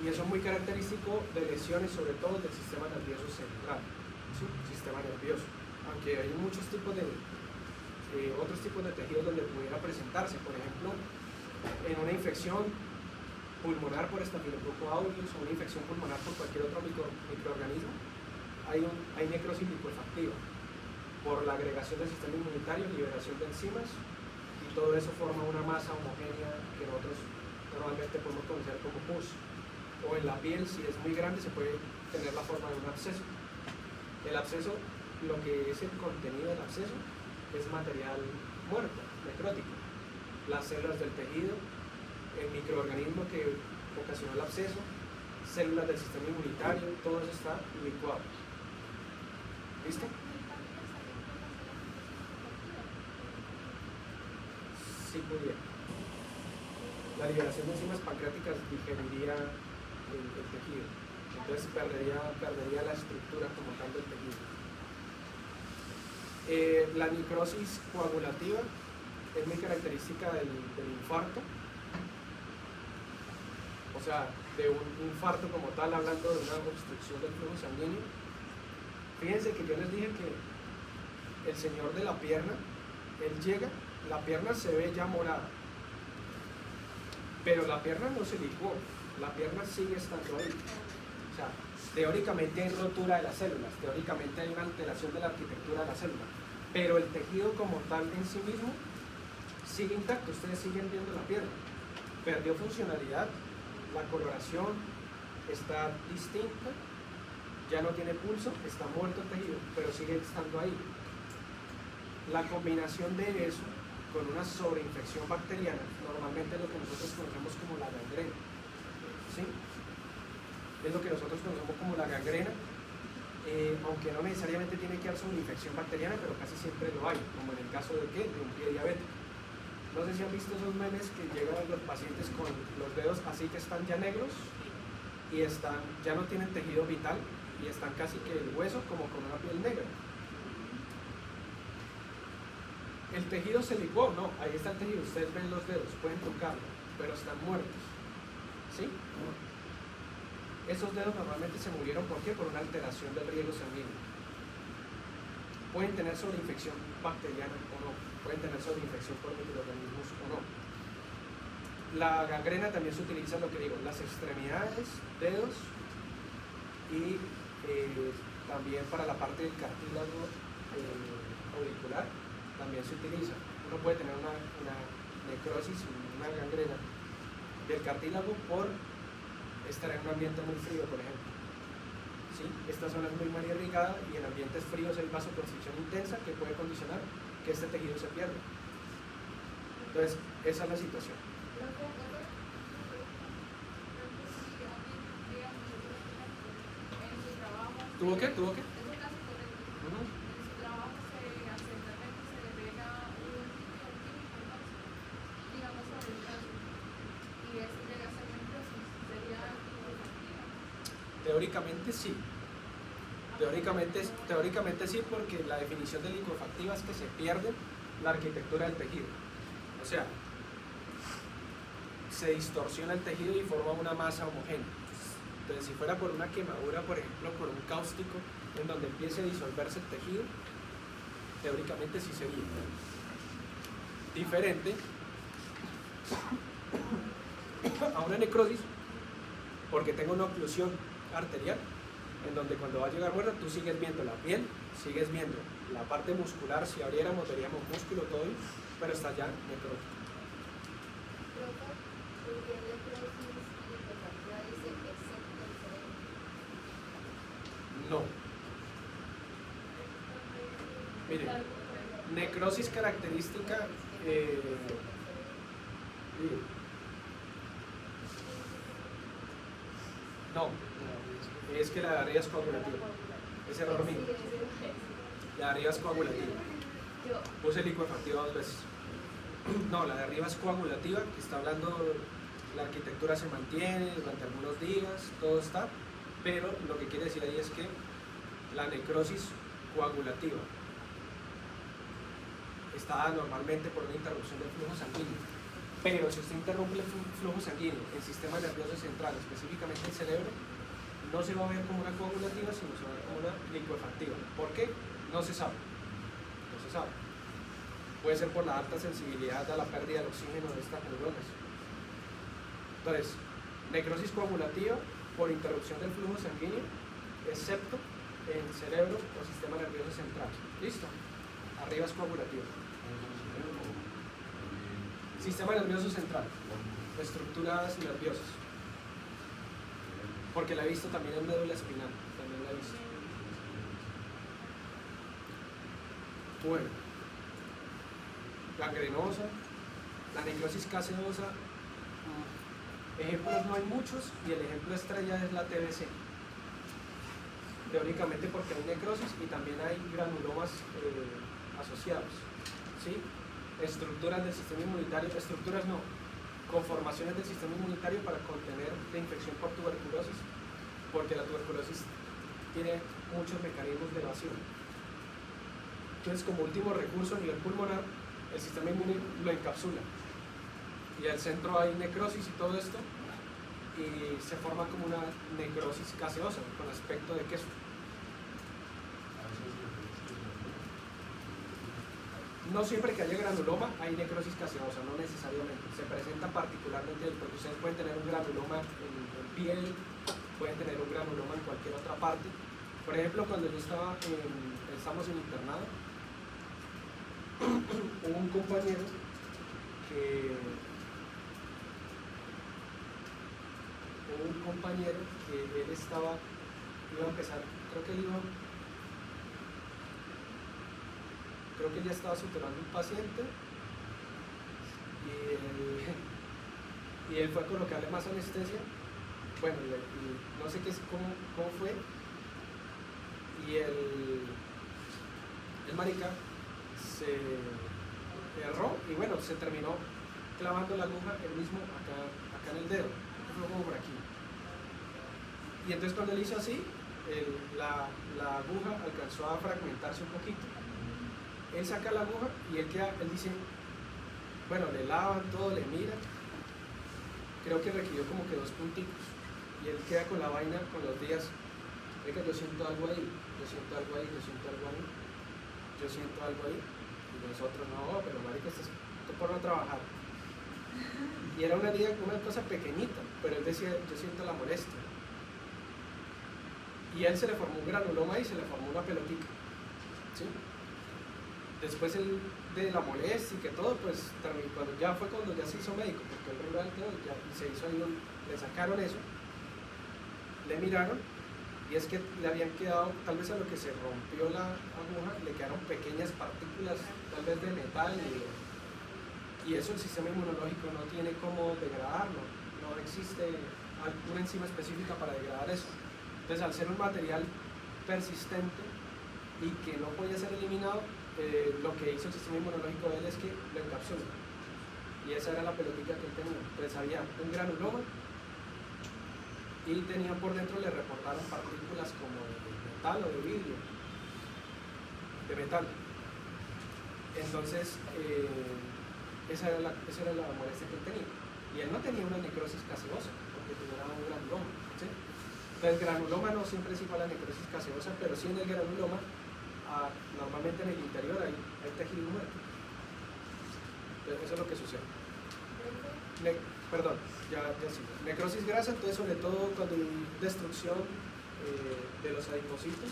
y eso es muy característico de lesiones, sobre todo del sistema nervioso central, ¿sí? Sistema nervioso, aunque hay muchos tipos de otros tipos de tejidos donde pudiera presentarse, por ejemplo, en una infección pulmonar por Staphylococcus aureus o una infección pulmonar por cualquier otro microorganismo, hay necrosis licuefactiva por la agregación del sistema inmunitario, liberación de enzimas, y todo eso forma una masa homogénea que nosotros normalmente podemos conocer como pus. O en la piel, si es muy grande, se puede tener la forma de un absceso. El absceso, lo que es el contenido del absceso, es material muerto, necrótico. Las células del tejido, el microorganismo que ocasionó el absceso, células del sistema inmunitario, todo eso está licuado. ¿Listo? Sí pudiera. La liberación de enzimas pancreáticas digeriría el tejido, entonces perdería la estructura como tal del tejido. La necrosis coagulativa es muy característica del infarto, o sea, de un infarto como tal, hablando de una obstrucción del flujo sanguíneo. Fíjense que yo les dije que el señor de la pierna, él llega, la pierna se ve ya morada, pero la pierna no se licuó, la pierna sigue estando ahí. O sea, teóricamente hay rotura de las células, teóricamente hay una alteración de la arquitectura de la célula, pero el tejido como tal en sí mismo sigue intacto, ustedes siguen viendo la pierna. Perdió funcionalidad, la coloración está distinta, ya no tiene pulso, está muerto el tejido, pero sigue estando ahí. La combinación de eso con una sobreinfección bacteriana, normalmente es lo que nosotros conocemos como la gangrena, ¿sí? Es lo que nosotros conocemos como la gangrena, aunque no necesariamente tiene que haber sobreinfección bacteriana, pero casi siempre lo hay, como en el caso de un pie diabético. No sé si han visto esos memes que llegan los pacientes con los dedos así que están ya negros y ya no tienen tejido vital y están casi que el hueso como con una piel negra. El tejido se licuó, no, ahí está el tejido, ustedes ven los dedos, pueden tocarlo, pero están muertos, ¿sí? Esos dedos normalmente se murieron, ¿por qué? Por una alteración del riego sanguíneo. Pueden tener sobreinfección bacteriana o no, pueden tener sobreinfección por microorganismos o no. La gangrena también se utiliza, lo que digo, las extremidades, dedos y también para la parte del cartílago auricular también se utiliza. Uno puede tener una necrosis, una gangrena del cartílago por estar en un ambiente muy frío, por ejemplo. ¿Sí? Esta zona es muy mal irrigada y en ambientes fríos hay vasoconstricción intensa que puede condicionar que este tejido se pierda. Entonces, esa es la situación. ¿Tuvo qué? Teóricamente sí. Teóricamente sí, porque la definición de licuefactiva es que se pierde la arquitectura del tejido. O sea, se distorsiona el tejido y forma una masa homogénea. Entonces, si fuera por una quemadura, por ejemplo, por un cáustico, en donde empiece a disolverse el tejido, teóricamente sí sería diferente a una necrosis, porque tengo una oclusión arterial, en donde cuando va a llegar muerta, tú sigues viendo la piel, sigues viendo la parte muscular, si abriéramos veríamos músculo, todo, pero está ya necrótico. ¿Por qué necrosis licuefactiva dice excepto el cerebro? No. Mire, necrosis característica, no, es que la de arriba es coagulativa. Es error mío. La de arriba es coagulativa. Puse licuefactiva 2 veces. No, la de arriba es coagulativa, que está hablando, la arquitectura se mantiene durante algunos días, todo está, pero lo que quiere decir ahí es que la necrosis coagulativa está dada normalmente por una interrupción del flujo sanguíneo. Pero si usted interrumpe el flujo sanguíneo, el sistema nervioso central, específicamente el cerebro, no se va a ver como una coagulativa, sino se va a ver como una licuefactiva. ¿Por qué? No se sabe. No se sabe. Puede ser por la alta sensibilidad a la pérdida de oxígeno de estas neuronas. Entonces, necrosis coagulativa por interrupción del flujo sanguíneo, excepto en cerebro o sistema nervioso central. ¿Listo? Arriba es coagulativa. Sistema nervioso central, estructuras nerviosas. Porque la he visto también en médula espinal, también la he visto. Bueno, gangrenosa, la necrosis caseosa, ejemplos no hay muchos y el ejemplo estrella es la TBC. Teóricamente porque hay necrosis y también hay granulomas asociados, ¿sí? Estructuras del sistema inmunitario, estructuras no, conformaciones del sistema inmunitario para contener la infección por tuberculosis, porque la tuberculosis tiene muchos mecanismos de evasión. Entonces, como último recurso a nivel pulmonar, el sistema inmune lo encapsula y al centro hay necrosis y todo esto, y se forma como una necrosis caseosa con aspecto de queso. No siempre que haya granuloma hay necrosis caseosa, no necesariamente. Se presenta particularmente porque ustedes pueden tener un granuloma en piel, pueden tener un granuloma en cualquier otra parte. Por ejemplo, cuando yo estamos en internado, hubo un compañero que él iba a empezar, creo que él ya estaba suturando un paciente y él fue a colocarle más anestesia. Bueno, y no sé cómo fue, y el marica se erró y bueno, se terminó clavando la aguja él mismo acá en el dedo, como por aquí. Y entonces cuando él hizo así, la aguja alcanzó a fragmentarse un poquito. Él saca la aguja y él dice, bueno, le lavan todo, le miran, creo que requirió como que 2 punticos, y él queda con la vaina con los días, venga, yo siento algo ahí, yo siento algo ahí, yo siento algo ahí, yo siento algo ahí, y nosotros no, pero marica, esto por no trabajar. Y era una cosa pequeñita, pero él decía, yo siento la molestia. Y a él se le formó un granuloma y se le formó una pelotita, ¿sí? Después de la molestia y que todo, pues cuando ya se hizo médico, porque el rural todo, y se hizo ahí, le sacaron eso, le miraron, y es que le habían quedado, tal vez a lo que se rompió la aguja, le quedaron pequeñas partículas, tal vez de metal, y eso el sistema inmunológico no tiene cómo degradarlo, no existe una enzima específica para degradar eso. Entonces, al ser un material persistente y que no podía ser eliminado, lo que hizo el sistema inmunológico de él es que lo encapsula. Y esa era la pelotita que él tenía. Entonces había un granuloma y tenía por dentro, le reportaron partículas como de metal o de vidrio, de metal. Entonces, esa era la molestia que él tenía. Y él no tenía una necrosis gaseosa, porque tenía un granuloma, ¿sí? Entonces, granuloma no siempre es igual a necrosis gaseosa, pero sí en el granuloma, normalmente en el interior hay tejido muerto. Entonces, eso es lo que sucede. Perdón, ya sí. Necrosis grasa, entonces, sobre todo cuando hay destrucción de los adipocitos,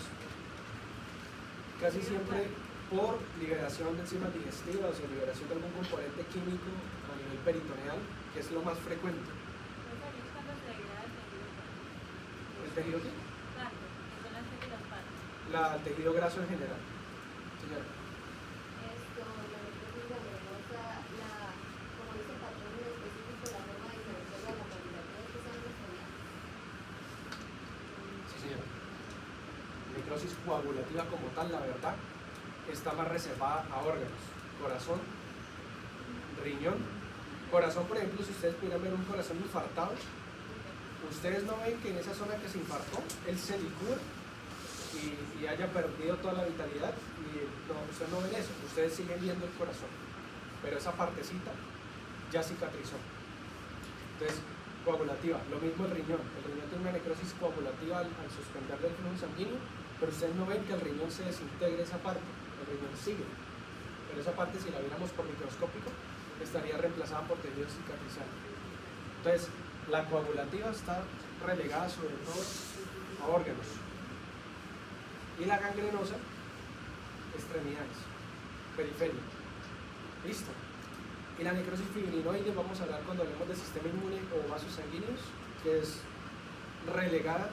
casi siempre por liberación de enzimas digestivas o liberación de algún componente químico a nivel peritoneal, que es lo más frecuente. ¿El tejido qué? El tejido graso en general. Señora. Como dice el patrón en específico, la norma diferencial de la combinación que se han respondido. Sí, señora. Necrosis coagulativa como tal, la verdad, está más reservada a órganos, corazón, riñón. Corazón, por ejemplo, si ustedes pudieran ver un corazón infartado, ustedes no ven que en esa zona que se infartó, él se licúa y haya perdido toda la vitalidad, y no, ustedes no ven eso, ustedes siguen viendo el corazón, pero esa partecita ya cicatrizó. Entonces, coagulativa, lo mismo el riñón tiene una necrosis coagulativa al suspender del flujo sanguíneo, pero ustedes no ven que el riñón se desintegre esa parte, el riñón sigue, pero esa parte, si la viéramos por microscópico, estaría reemplazada por tejido cicatrizal. Entonces, la coagulativa está relegada sobre todo a órganos, y la gangrenosa, extremidades, periferia. Listo. Y la necrosis fibrinoide vamos a hablar cuando hablemos del sistema inmune o vasos sanguíneos, que es relegada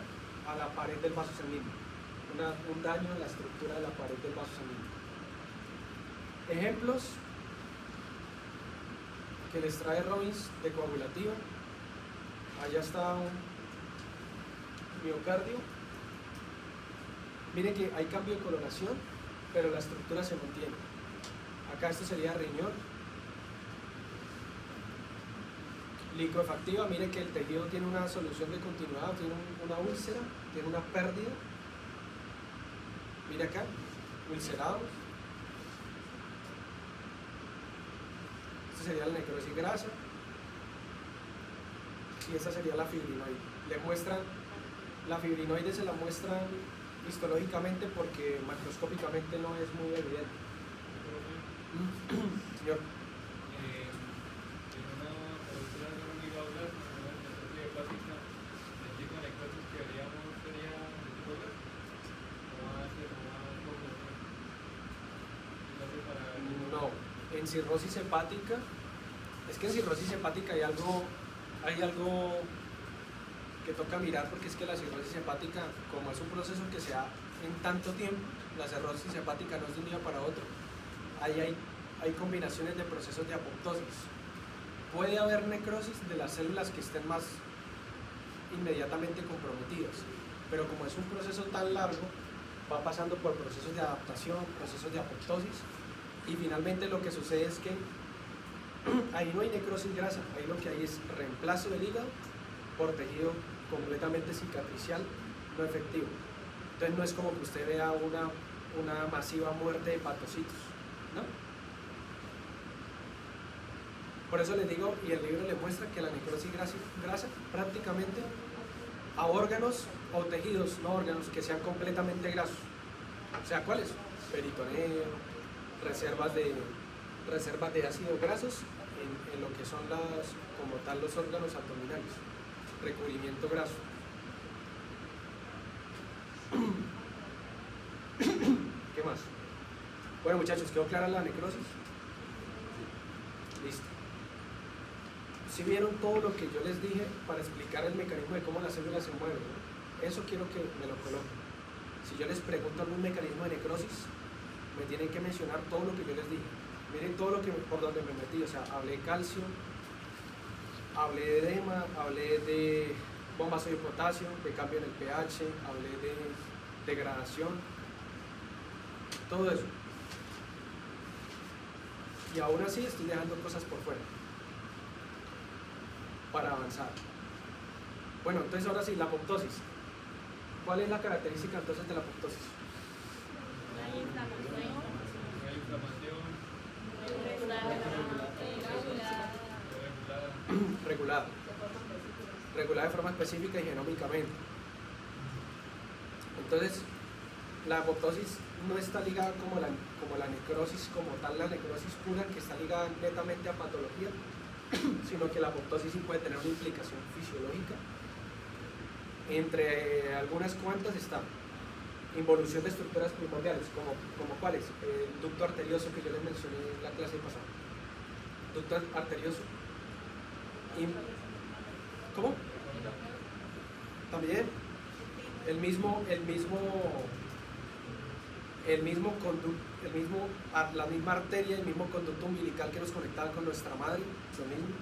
a la pared del vaso sanguíneo, un daño en la estructura de la pared del vaso sanguíneo. Ejemplos que les trae Robbins de coagulativa. Allá está un miocardio. Miren que hay cambio de coloración, pero la estructura se mantiene. Acá esto sería riñón. Licuefactiva, miren que el tejido tiene una solución de continuidad, tiene una úlcera, tiene una pérdida. Mira acá, ulcerado. Esta sería la necrosis grasa. Y esta sería la fibrinoide. Le muestran, la fibrinoide se la muestran histológicamente porque macroscópicamente no es muy evidente. Señor. En una traducción de un libro hablar de necrosis hepática, el tipo de necrosis que veríamos sería de tipo gas, o más populación. No, en cirrosis hepática, es que en cirrosis hepática hay algo que toca mirar, porque es que la cirrosis hepática, como es un proceso que se da en tanto tiempo, la cirrosis hepática no es de un día para otro. Ahí hay combinaciones de procesos de apoptosis. Puede haber necrosis de las células que estén más inmediatamente comprometidas, pero como es un proceso tan largo, va pasando por procesos de adaptación, procesos de apoptosis, y finalmente lo que sucede es que ahí no hay necrosis grasa, ahí lo que hay es reemplazo del hígado por tejido completamente cicatricial no efectivo. Entonces no es como que usted vea una masiva muerte de hepatocitos, ¿no? Por eso les digo, y el libro le muestra que la necrosis grasa prácticamente a órganos o tejidos, no órganos, que sean completamente grasos. O sea, ¿cuáles? Peritoneo, reservas de ácidos grasos en lo que son como tal los órganos abdominales, recubrimiento graso. ¿Qué más? Bueno, muchachos, ¿quedó clara la necrosis? Listo. Si vieron todo lo que yo les dije para explicar el mecanismo de cómo las células se mueven, ¿no? Eso quiero que me lo coloquen. Si yo les pregunto algún mecanismo de necrosis, me tienen que mencionar todo lo que yo les dije. Miren todo lo que por donde me metí, o sea, hablé de calcio, hablé de edema, hablé de bombazo de potasio, de cambio en el pH, hablé de degradación, todo eso. Y aún así estoy dejando cosas por fuera para avanzar. Bueno, entonces ahora sí, la apoptosis. ¿Cuál es la característica entonces de la apoptosis? Hay inflamación Regulada. Regulada de forma específica y genómicamente. Entonces, la apoptosis no está ligada como la necrosis, como tal, la necrosis pura, que está ligada netamente a patología, sino que la apoptosis sí puede tener una implicación fisiológica. Entre algunas cuantas está involución de estructuras primordiales, como cuáles, el ducto arterioso que yo les mencioné en la clase pasada. Ducto arterioso. ¿Cómo? También la misma arteria, el mismo conducto umbilical que nos conectaba con nuestra madre, lo mismo.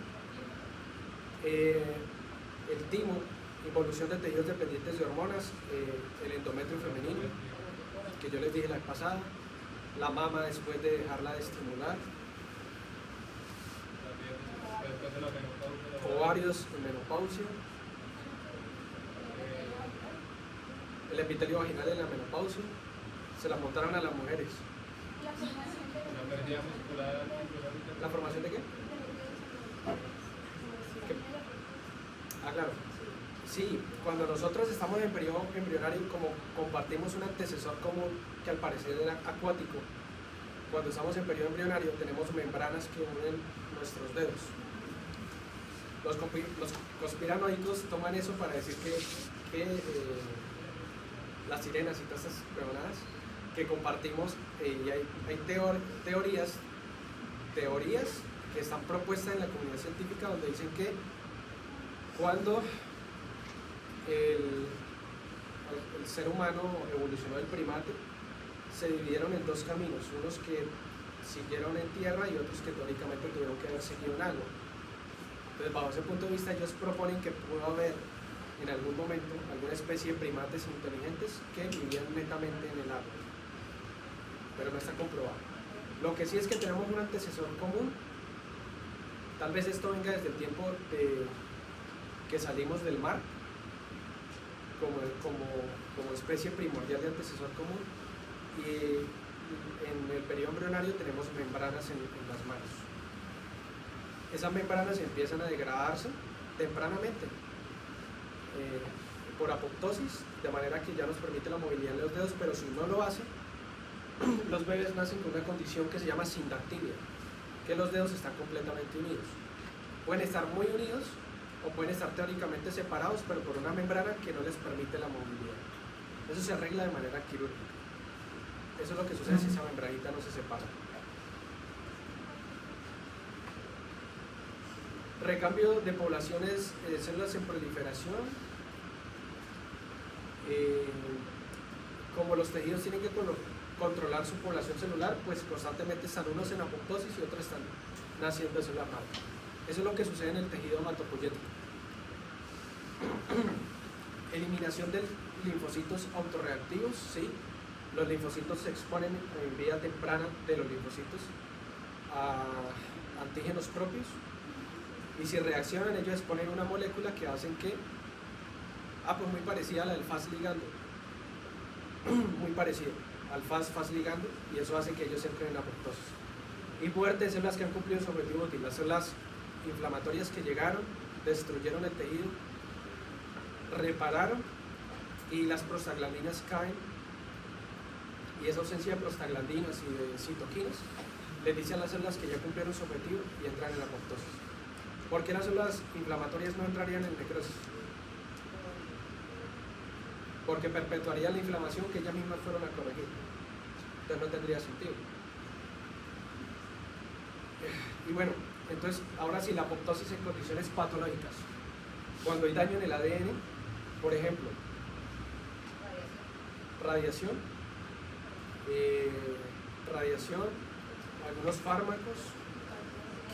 El timo, involución de tejidos dependientes de hormonas, el endometrio femenino, que yo les dije la vez pasada, la mama después de dejarla de estimular, después de la menopausia, ovarios en menopausia, el epitelio vaginal en la menopausia, se la montaron a las mujeres. la pérdida muscular, ¿La formación de qué? Ah, claro. Sí, cuando nosotros estamos en periodo embrionario, como compartimos un antecesor común que al parecer era acuático, cuando estamos en periodo embrionario tenemos membranas que unen nuestros dedos. Los conspiranoicos toman eso para decir que las sirenas y todas estas peonadas que compartimos, y hay teorías que están propuestas en la comunidad científica donde dicen que cuando el ser humano evolucionó del primate, se dividieron en dos caminos, unos que siguieron en tierra y otros que teóricamente tuvieron que haber seguido en agua. Entonces, bajo ese punto de vista, ellos proponen que pudo haber en algún momento alguna especie de primates inteligentes que vivían netamente en el agua, pero no está comprobado. Lo que sí es que tenemos un antecesor común. Tal vez esto venga desde el tiempo que salimos del mar, como especie primordial de antecesor común, y en el periodo embrionario tenemos membranas en las manos. Esas membranas empiezan a degradarse tempranamente por apoptosis, de manera que ya nos permite la movilidad de los dedos, pero si no lo hace, los bebés nacen con una condición que se llama sindactilia, que los dedos están completamente unidos. Pueden estar muy unidos o pueden estar teóricamente separados, pero por una membrana que no les permite la movilidad. Eso se arregla de manera quirúrgica. Eso es lo que sucede si esa membranita no se separa. Recambio de poblaciones de células en proliferación. Como los tejidos tienen que controlar su población celular, pues constantemente están unos en apoptosis y otros están naciendo de células madre. Eso es lo que sucede en el tejido hematopoyético. Eliminación de linfocitos autorreactivos, ¿sí? Los linfocitos se exponen en vía temprana de los linfocitos a antígenos propios, y si reaccionan ellos exponen una molécula que hacen que, pues muy parecida a la del Fas ligando, muy parecido al Fas ligando, y eso hace que ellos entren en apoptosis. Y muerte de células que han cumplido su objetivo útil, las células inflamatorias que llegaron, destruyeron el tejido, repararon, y las prostaglandinas caen, y esa ausencia de prostaglandinas y de citoquinas les dice a las células que ya cumplieron su objetivo y entran en la apoptosis. ¿Por qué las células inflamatorias no entrarían en necrosis? Porque perpetuaría la inflamación que ellas mismas fueron a corregir. Entonces no tendría sentido. Y bueno, entonces ahora sí, la apoptosis en condiciones patológicas. Cuando hay daño en el ADN, por ejemplo, radiación, algunos fármacos,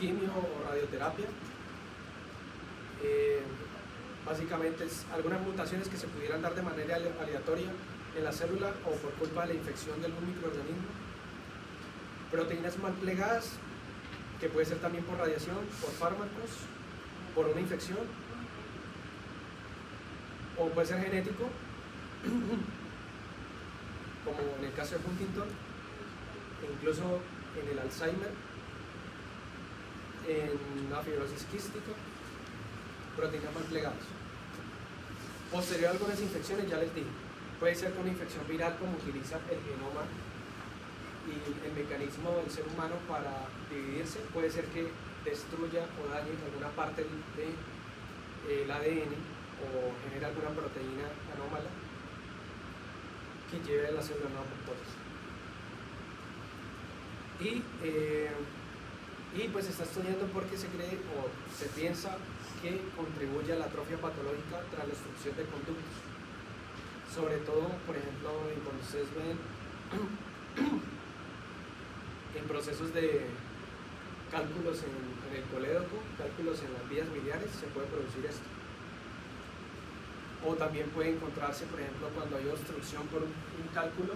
quimio o radioterapia, básicamente es algunas mutaciones que se pudieran dar de manera aleatoria en la célula o por culpa de la infección de algún microorganismo, proteínas mal plegadas, que puede ser también por radiación, por fármacos, por una infección, o puede ser genético, como en el caso de Huntington, e incluso en el Alzheimer, en la fibrosis quística, proteínas mal plegadas. Posterior a algunas infecciones, ya les dije, puede ser con una infección viral, como utiliza el genoma y el mecanismo del ser humano para dividirse, puede ser que destruya o dañe alguna parte del ADN o genere alguna proteína anómala que lleve a la célula no apoptosis. Y pues se está estudiando porque se cree o se piensa que contribuye a la atrofia patológica tras la obstrucción de conductos. Sobre todo, por ejemplo, cuando ustedes ven en procesos de cálculos en el colédoco, cálculos en las vías biliares, se puede producir esto. O también puede encontrarse, por ejemplo, cuando hay obstrucción por un cálculo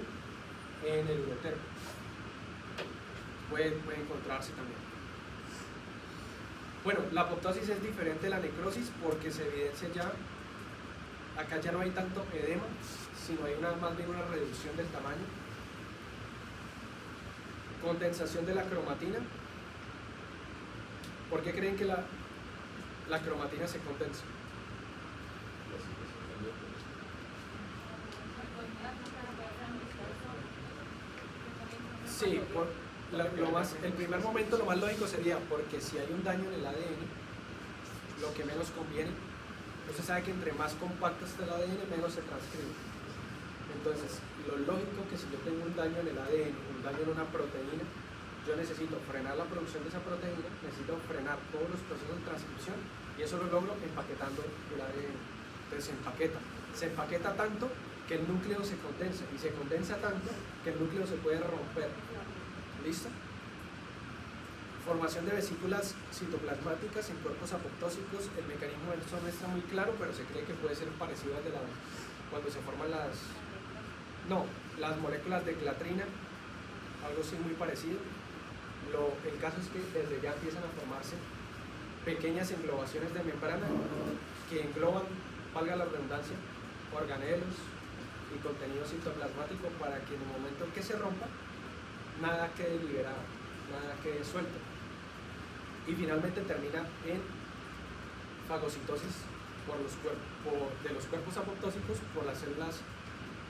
en el urétero. Puede encontrarse también. Bueno, la apoptosis es diferente de la necrosis porque se evidencia ya, acá ya no hay tanto edema, sino hay más bien una reducción del tamaño. Condensación de la cromatina. ¿Por qué creen que la cromatina se condensa? Sí, el primer momento lo más lógico sería porque si hay un daño en el ADN, lo que menos conviene, usted sabe que entre más compacto está el ADN, menos se transcribe. Entonces, lo lógico que si yo tengo un daño en el ADN, un daño en una proteína, yo necesito frenar la producción de esa proteína, necesito frenar todos los procesos de transcripción y eso lo logro empaquetando el ADN. Entonces se empaqueta tanto que el núcleo se condensa y se condensa tanto que el núcleo se puede romper. ¿Listo? Formación de vesículas citoplasmáticas en cuerpos apoptósicos. El mecanismo de eso no está muy claro, pero se cree que puede ser parecido al de cuando se forman las moléculas de clatrina, algo así muy parecido. El caso es que desde ya empiezan a formarse pequeñas englobaciones de membrana que engloban, valga la redundancia, organelos y contenido citoplasmático para que en el momento en que se rompa, nada quede liberado, nada quede suelto. Y finalmente termina en fagocitosis de los cuerpos apoptósicos por las células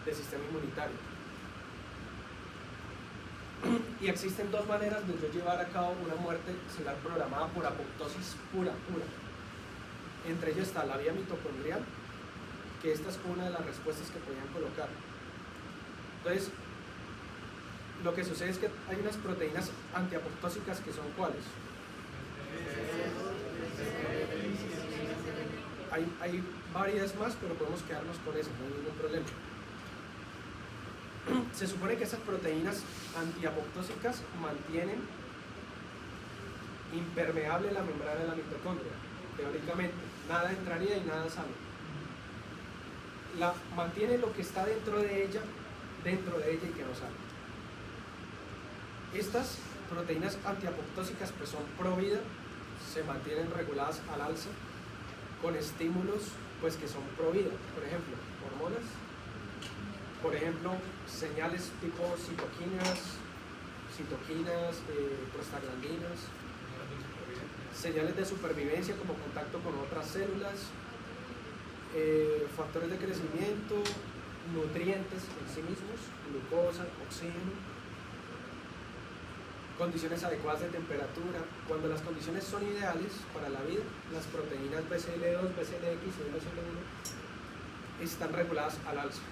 del sistema inmunitario. Y existen dos maneras de yo llevar a cabo una muerte celular programada por apoptosis pura. Entre ellas está la vía mitocondrial, que esta es una de las respuestas que podían colocar. Entonces, lo que sucede es que hay unas proteínas antiapoptósicas que son ¿cuáles? Hay varias más, pero podemos quedarnos con eso, no hay ningún problema. Se supone que esas proteínas antiapoptósicas mantienen impermeable la membrana de la mitocondria. Teóricamente, nada entraría y nada sale. Mantiene lo que está dentro de ella y que no sale. Estas proteínas antiapoptósicas pues son pro vida, se mantienen reguladas al alza con estímulos pues que son pro vida, por ejemplo, hormonas, por ejemplo, señales tipo citoquinas, prostaglandinas, señales de supervivencia como contacto con otras células, factores de crecimiento, nutrientes en sí mismos, glucosa, oxígeno, condiciones adecuadas de temperatura. Cuando las condiciones son ideales para la vida, las proteínas BCL2, BCLX y BCL1 están reguladas al alza.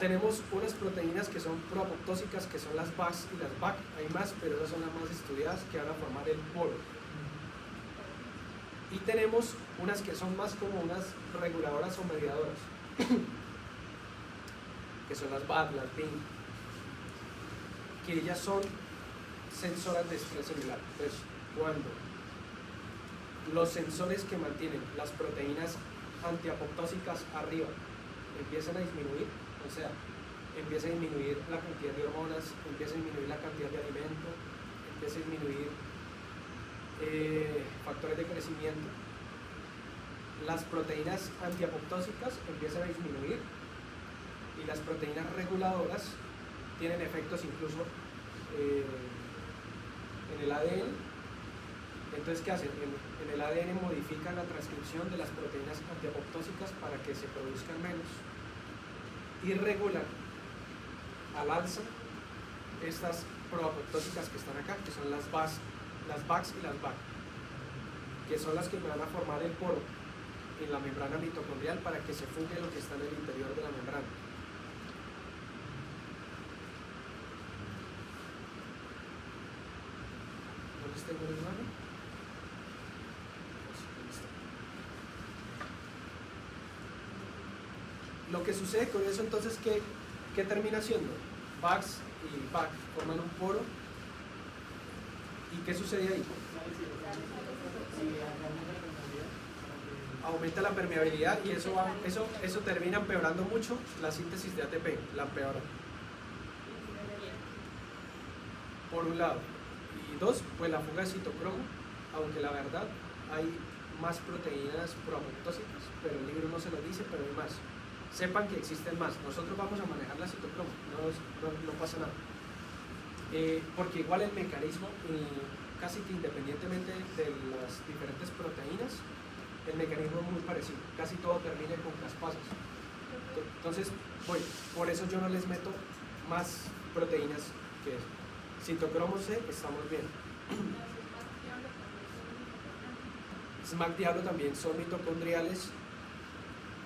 Tenemos unas proteínas que son proapoptósicas, que son las BAX y las BAC. Hay más, pero esas son las más estudiadas, que van a formar el polo. Y tenemos unas que son más como unas reguladoras o mediadoras, que son las BAD, las BIN, que ellas son sensoras de estrés celular. Entonces, cuando los sensores que mantienen las proteínas antiapoptósicas arriba empiezan a disminuir, o sea, empieza a disminuir la cantidad de hormonas, empieza a disminuir la cantidad de alimento, empieza a disminuir factores de crecimiento, las proteínas antiapoptósicas empiezan a disminuir y las proteínas reguladoras tienen efectos incluso en el ADN. Entonces, ¿qué hacen? En el ADN modifican la transcripción de las proteínas antiapoptósicas para que se produzcan menos y regulan al alza estas proapoptósicas que están acá, que son las VACs y las VAC, que son las que van a formar el poro en la membrana mitocondrial para que se fugue lo que está en el interior de la membrana. ¿Dónde está el hermano? Lo que sucede con eso entonces, ¿qué termina siendo? VACs y VAC forman un poro. ¿Y qué sucede ahí? Aumenta la permeabilidad y eso termina empeorando mucho la síntesis de ATP, la empeora. Por un lado. Y dos, pues la fuga de citocromo, aunque la verdad hay más proteínas proapoptósicas, pero el libro no se lo dice, pero hay más. Sepan que existen más. Nosotros vamos a manejar la citocromo, no pasa nada. Porque igual el mecanismo, casi que independientemente de las diferentes proteínas, el mecanismo es muy parecido. Casi todo termina con caspasas. Entonces, por eso yo no les meto más proteínas que eso. Citocromo C, estamos bien. SMAC Diablo también son mitocondriales.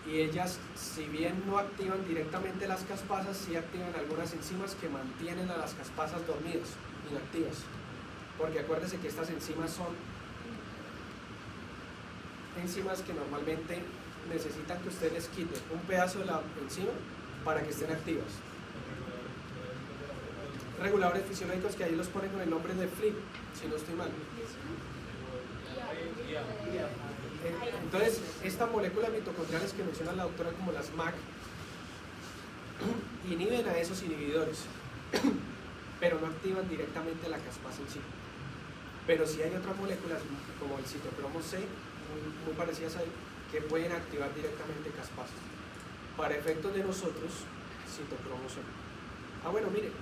Y ellas, si bien no activan directamente las caspasas, sí activan algunas enzimas que mantienen a las caspasas dormidas, inactivas. Porque acuérdense que estas enzimas son enzimas que normalmente necesitan que ustedes les quiten un pedazo de la enzima para que estén activas. Reguladores fisiológicos que ahí los ponen con el nombre de FLIP, si no estoy mal. Entonces, estas moléculas mitocondriales que menciona la doctora como las MAC inhiben a esos inhibidores, pero no activan directamente la caspasa en sí. Pero sí hay otras moléculas como el citocromo C, muy parecidas a él, que pueden activar directamente caspasas. Para efectos de nosotros, citocromo C. Ah, bueno, mire,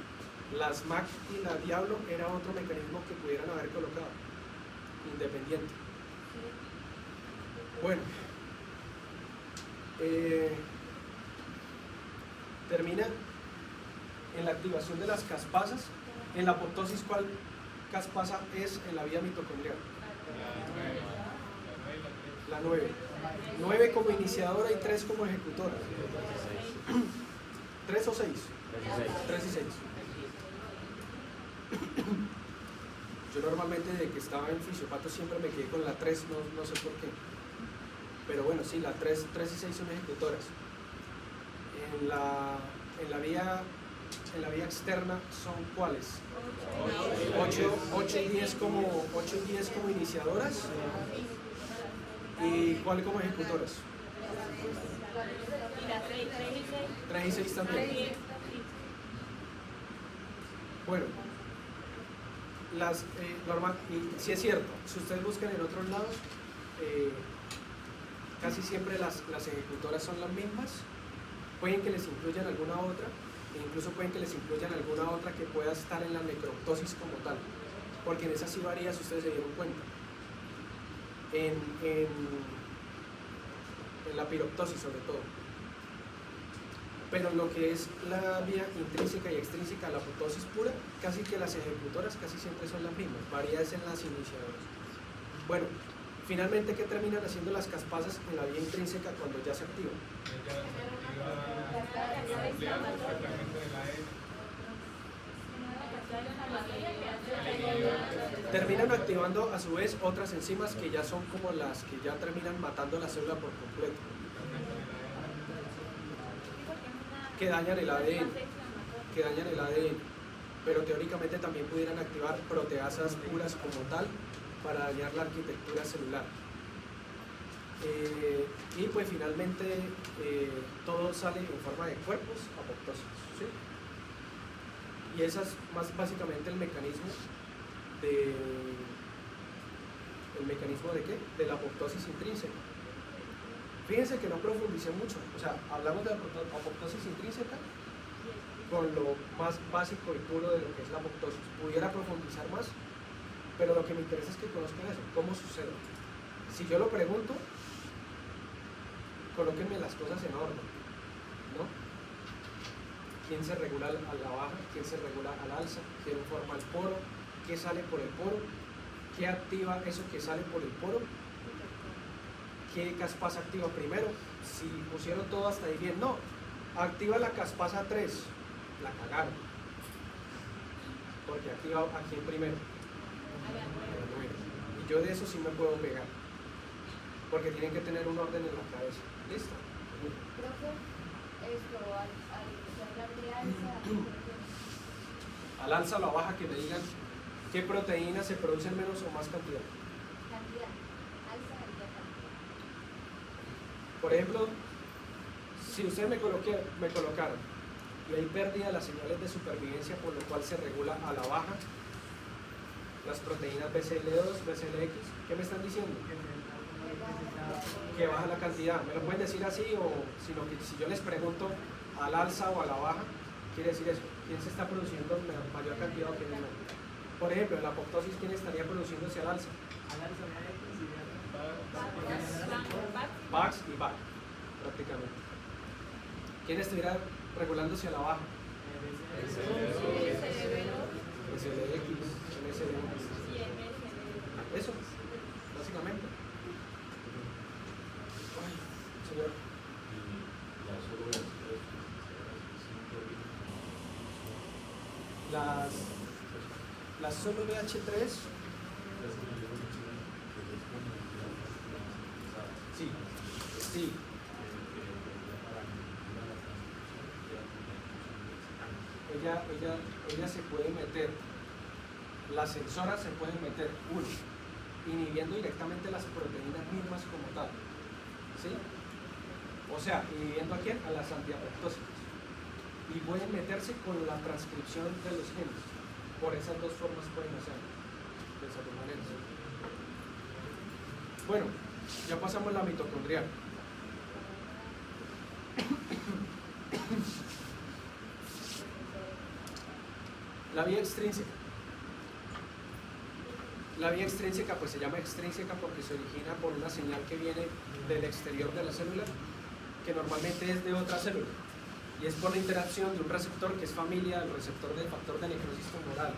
las MAC y la Diablo era otro mecanismo que pudieran haber colocado, independiente. Bueno, termina en la activación de las caspasas. En la apoptosis, ¿cuál caspasa es en la vía mitocondrial? La 9. 9 como iniciadora y 3 como ejecutora. 3 o 6. 3 y 6. Yo normalmente desde que estaba en fisiopato siempre me quedé con la 3, no sé por qué. Pero bueno, sí, la 3 y 6 son ejecutoras. En la vía externa son ¿cuáles? 8 y 10 como iniciadoras. ¿Y cuál como ejecutoras? 3 y 6 también. Bueno, y si es cierto, si ustedes buscan en otros lados, casi siempre las ejecutoras son las mismas. Pueden que les incluyan alguna otra, e incluso pueden que les incluyan alguna otra que pueda estar en la necroptosis como tal, porque en esa sí varía, si ustedes se dieron cuenta. En la piroptosis sobre todo. Pero lo que es la vía intrínseca y extrínseca, la apoptosis pura, casi que las ejecutoras casi siempre son las mismas, varía es en las iniciadoras. Bueno, finalmente, ¿qué terminan haciendo las caspasas en la vía intrínseca cuando ya se activan? Terminan activando a su vez otras enzimas que ya son como las que ya terminan matando la célula por completo, que dañan el ADN, pero teóricamente también pudieran activar proteasas puras como tal para dañar la arquitectura celular. Y pues finalmente todo sale en forma de cuerpos apoptósicos, ¿sí? Y ese es básicamente el mecanismo de qué? De la apoptosis intrínseca. Fíjense que no profundicé mucho, o sea, hablamos de la apoptosis intrínseca con lo más básico y puro de lo que es la apoptosis. Pudiera profundizar más, pero lo que me interesa es que conozcan eso, cómo sucede. Si yo lo pregunto, colóquenme las cosas en orden, ¿no? ¿Quién se regula a la baja? ¿Quién se regula al alza? ¿Quién forma el poro? ¿Qué sale por el poro? ¿Qué activa eso que sale por el poro? ¿Qué caspasa activa primero? Si pusieron todo hasta ahí bien, no. Activa la caspasa 3, la cagaron. Porque activa a quién primero. A la 9. Y yo de eso sí me puedo pegar. Porque tienen que tener un orden en la cabeza. ¿Listo? Profe, esto al hablar de alza, Al alza o a la baja, que me digan qué proteínas se producen menos o más cantidad. cantidad, alza, cantidad. Por ejemplo, si ustedes me colocaron y hay pérdida de las señales de supervivencia, por lo cual se regula a la baja las proteínas BCL2, BCLX, ¿qué me están diciendo? Que baja la cantidad. ¿Me lo pueden decir así o sino que si yo les pregunto al alza o a la baja, quiere decir eso? ¿Quién se está produciendo en mayor cantidad o quién no? Por ejemplo, en la apoptosis, ¿quién estaría produciéndose al alza? Vax y VAC, prácticamente. ¿Quién estuviera regulándose a la baja? SLX, MSD. Eso, básicamente. Ay, señor. Las solo BH3. Sí. Ella se puede meter, las sensoras se pueden meter, uno, inhibiendo directamente las proteínas mismas como tal, ¿sí? O sea, inhibiendo a quién? A las antiapoptósicas. Y pueden meterse con la transcripción de los genes. Por esas dos formas pueden hacerlo, de esas dos maneras. Bueno, ya pasamos la mitocondrial. La vía extrínseca. La vía extrínseca pues se llama extrínseca porque se origina por una señal que viene del exterior de la célula, que normalmente es de otra célula, y es por la interacción de un receptor que es familia del receptor del factor de necrosis tumoral.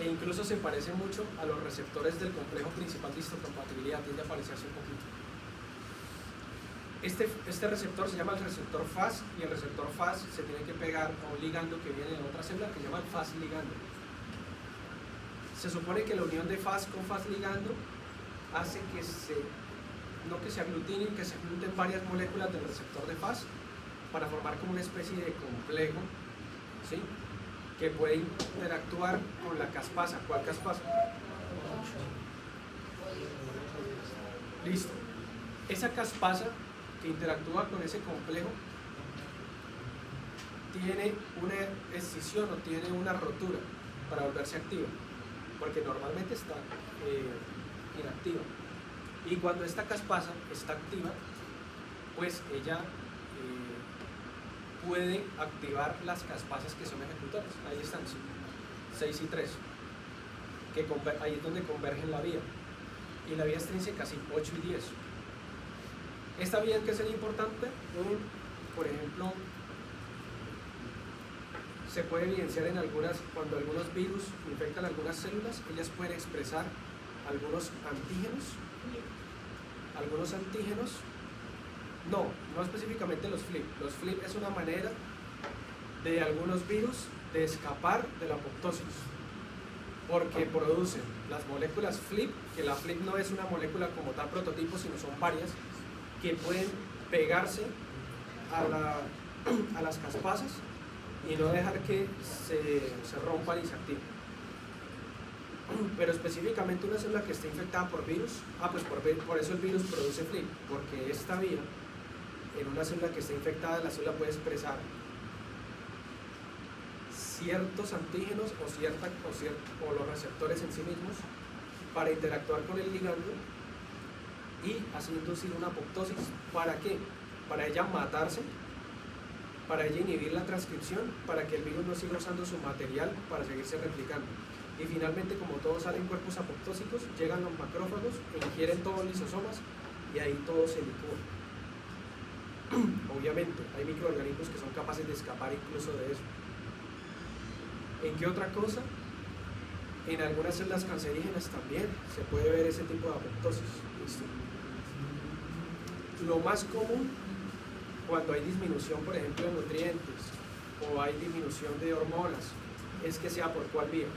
E incluso se parece mucho a los receptores del complejo principal de histocompatibilidad, tiende a parecerse un poquito. Este receptor se llama el receptor FAS, y el receptor FAS se tiene que pegar a un ligando que viene de otra célula que se llama el FAS ligando. Se supone que la unión de FAS con FAS ligando hace que no que se aglutinen, que se agluten varias moléculas del receptor de FAS para formar como una especie de complejo, ¿sí? Que puede interactuar con la caspasa. ¿Cuál caspasa? Listo. Esa caspasa que interactúa con ese complejo tiene una escisión o tiene una rotura para volverse activa, porque normalmente está inactiva. Y cuando esta caspasa está activa, pues ella puede activar las caspasas que son ejecutores. Ahí están, 6 y 3, que ahí es donde convergen la vía. Y la vía extrínseca, sí, 8 y 10. Esta vía que sería importante, por ejemplo, se puede evidenciar en cuando algunos virus infectan algunas células, ellas pueden expresar algunos antígenos, no específicamente los FLIP. Los FLIP es una manera de algunos virus de escapar de la apoptosis, porque producen las moléculas FLIP, que la FLIP no es una molécula como tal prototipo, sino son varias, que pueden pegarse a las caspasas y no dejar que se rompan y se activen. Pero específicamente una célula que esté infectada por virus, pues por eso el virus produce FLIP, porque esta vía, en una célula que esté infectada, la célula puede expresar ciertos antígenos o los receptores en sí mismos para interactuar con el ligando y así inducir una apoptosis. ¿Para qué? Para ella matarse, para ella inhibir la transcripción, para que el virus no siga usando su material para seguirse replicando. Y finalmente, como todos salen cuerpos apoptósicos, llegan los macrófagos, ingieren todos los lisosomas y ahí todo se licúa. Obviamente, hay microorganismos que son capaces de escapar incluso de eso. ¿En qué otra cosa? En algunas células cancerígenas también se puede ver ese tipo de apoptosis. ¿Listo? Lo más común cuando hay disminución, por ejemplo, de nutrientes o hay disminución de hormonas, es que sea por cuál vía.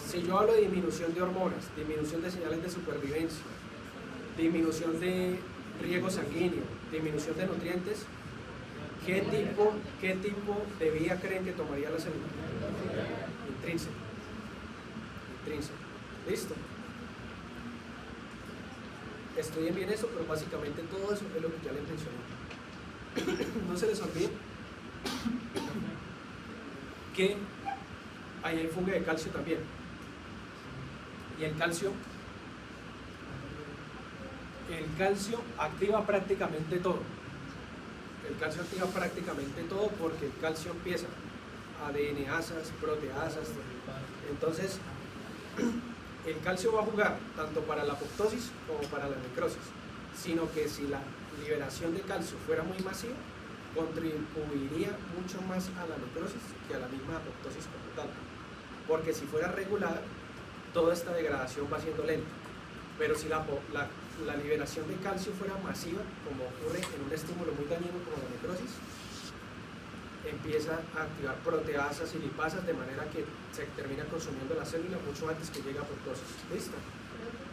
Si yo hablo de disminución de hormonas, disminución de señales de supervivencia, disminución de riego sanguíneo, disminución de nutrientes, ¿qué tipo de vía creen que tomaría la célula? Intrínseca. Intrínseca. ¿Listo? Estudien bien eso, pero básicamente todo eso es lo que ya les mencioné. No se les olvide que ahí hay fuga de calcio también. Y el calcio activa prácticamente todo. El calcio activa prácticamente todo porque el calcio empieza ADNasas, proteasas. Entonces, el calcio va a jugar tanto para la apoptosis como para la necrosis, sino que si la liberación de calcio fuera muy masiva, contribuiría mucho más a la necrosis que a la misma apoptosis como tal. Porque si fuera regulada, toda esta degradación va siendo lenta. Pero si la liberación de calcio fuera masiva, como ocurre en un estímulo muy dañino como la necrosis, empieza a activar proteasas y lipasas de manera que se termina consumiendo la célula mucho antes que llegue a apoptosis. ¿Listo?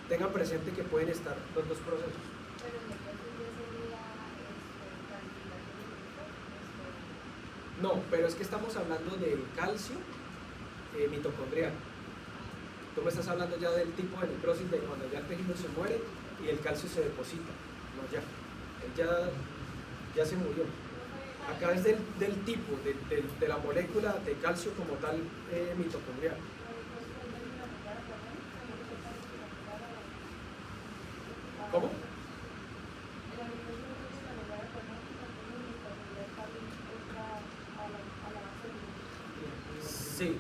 Tengan presente que pueden estar los dos procesos. Pero entonces ya sería cantidad. No, pero es que estamos hablando del calcio mitocondrial. Tú me estás hablando ya del tipo de necrosis, de cuando ya el tejido se muere y el calcio se deposita. No, ya. Él ya se murió. Acá es del tipo, de la molécula de calcio como tal mitocondrial. ¿Cómo? Sí,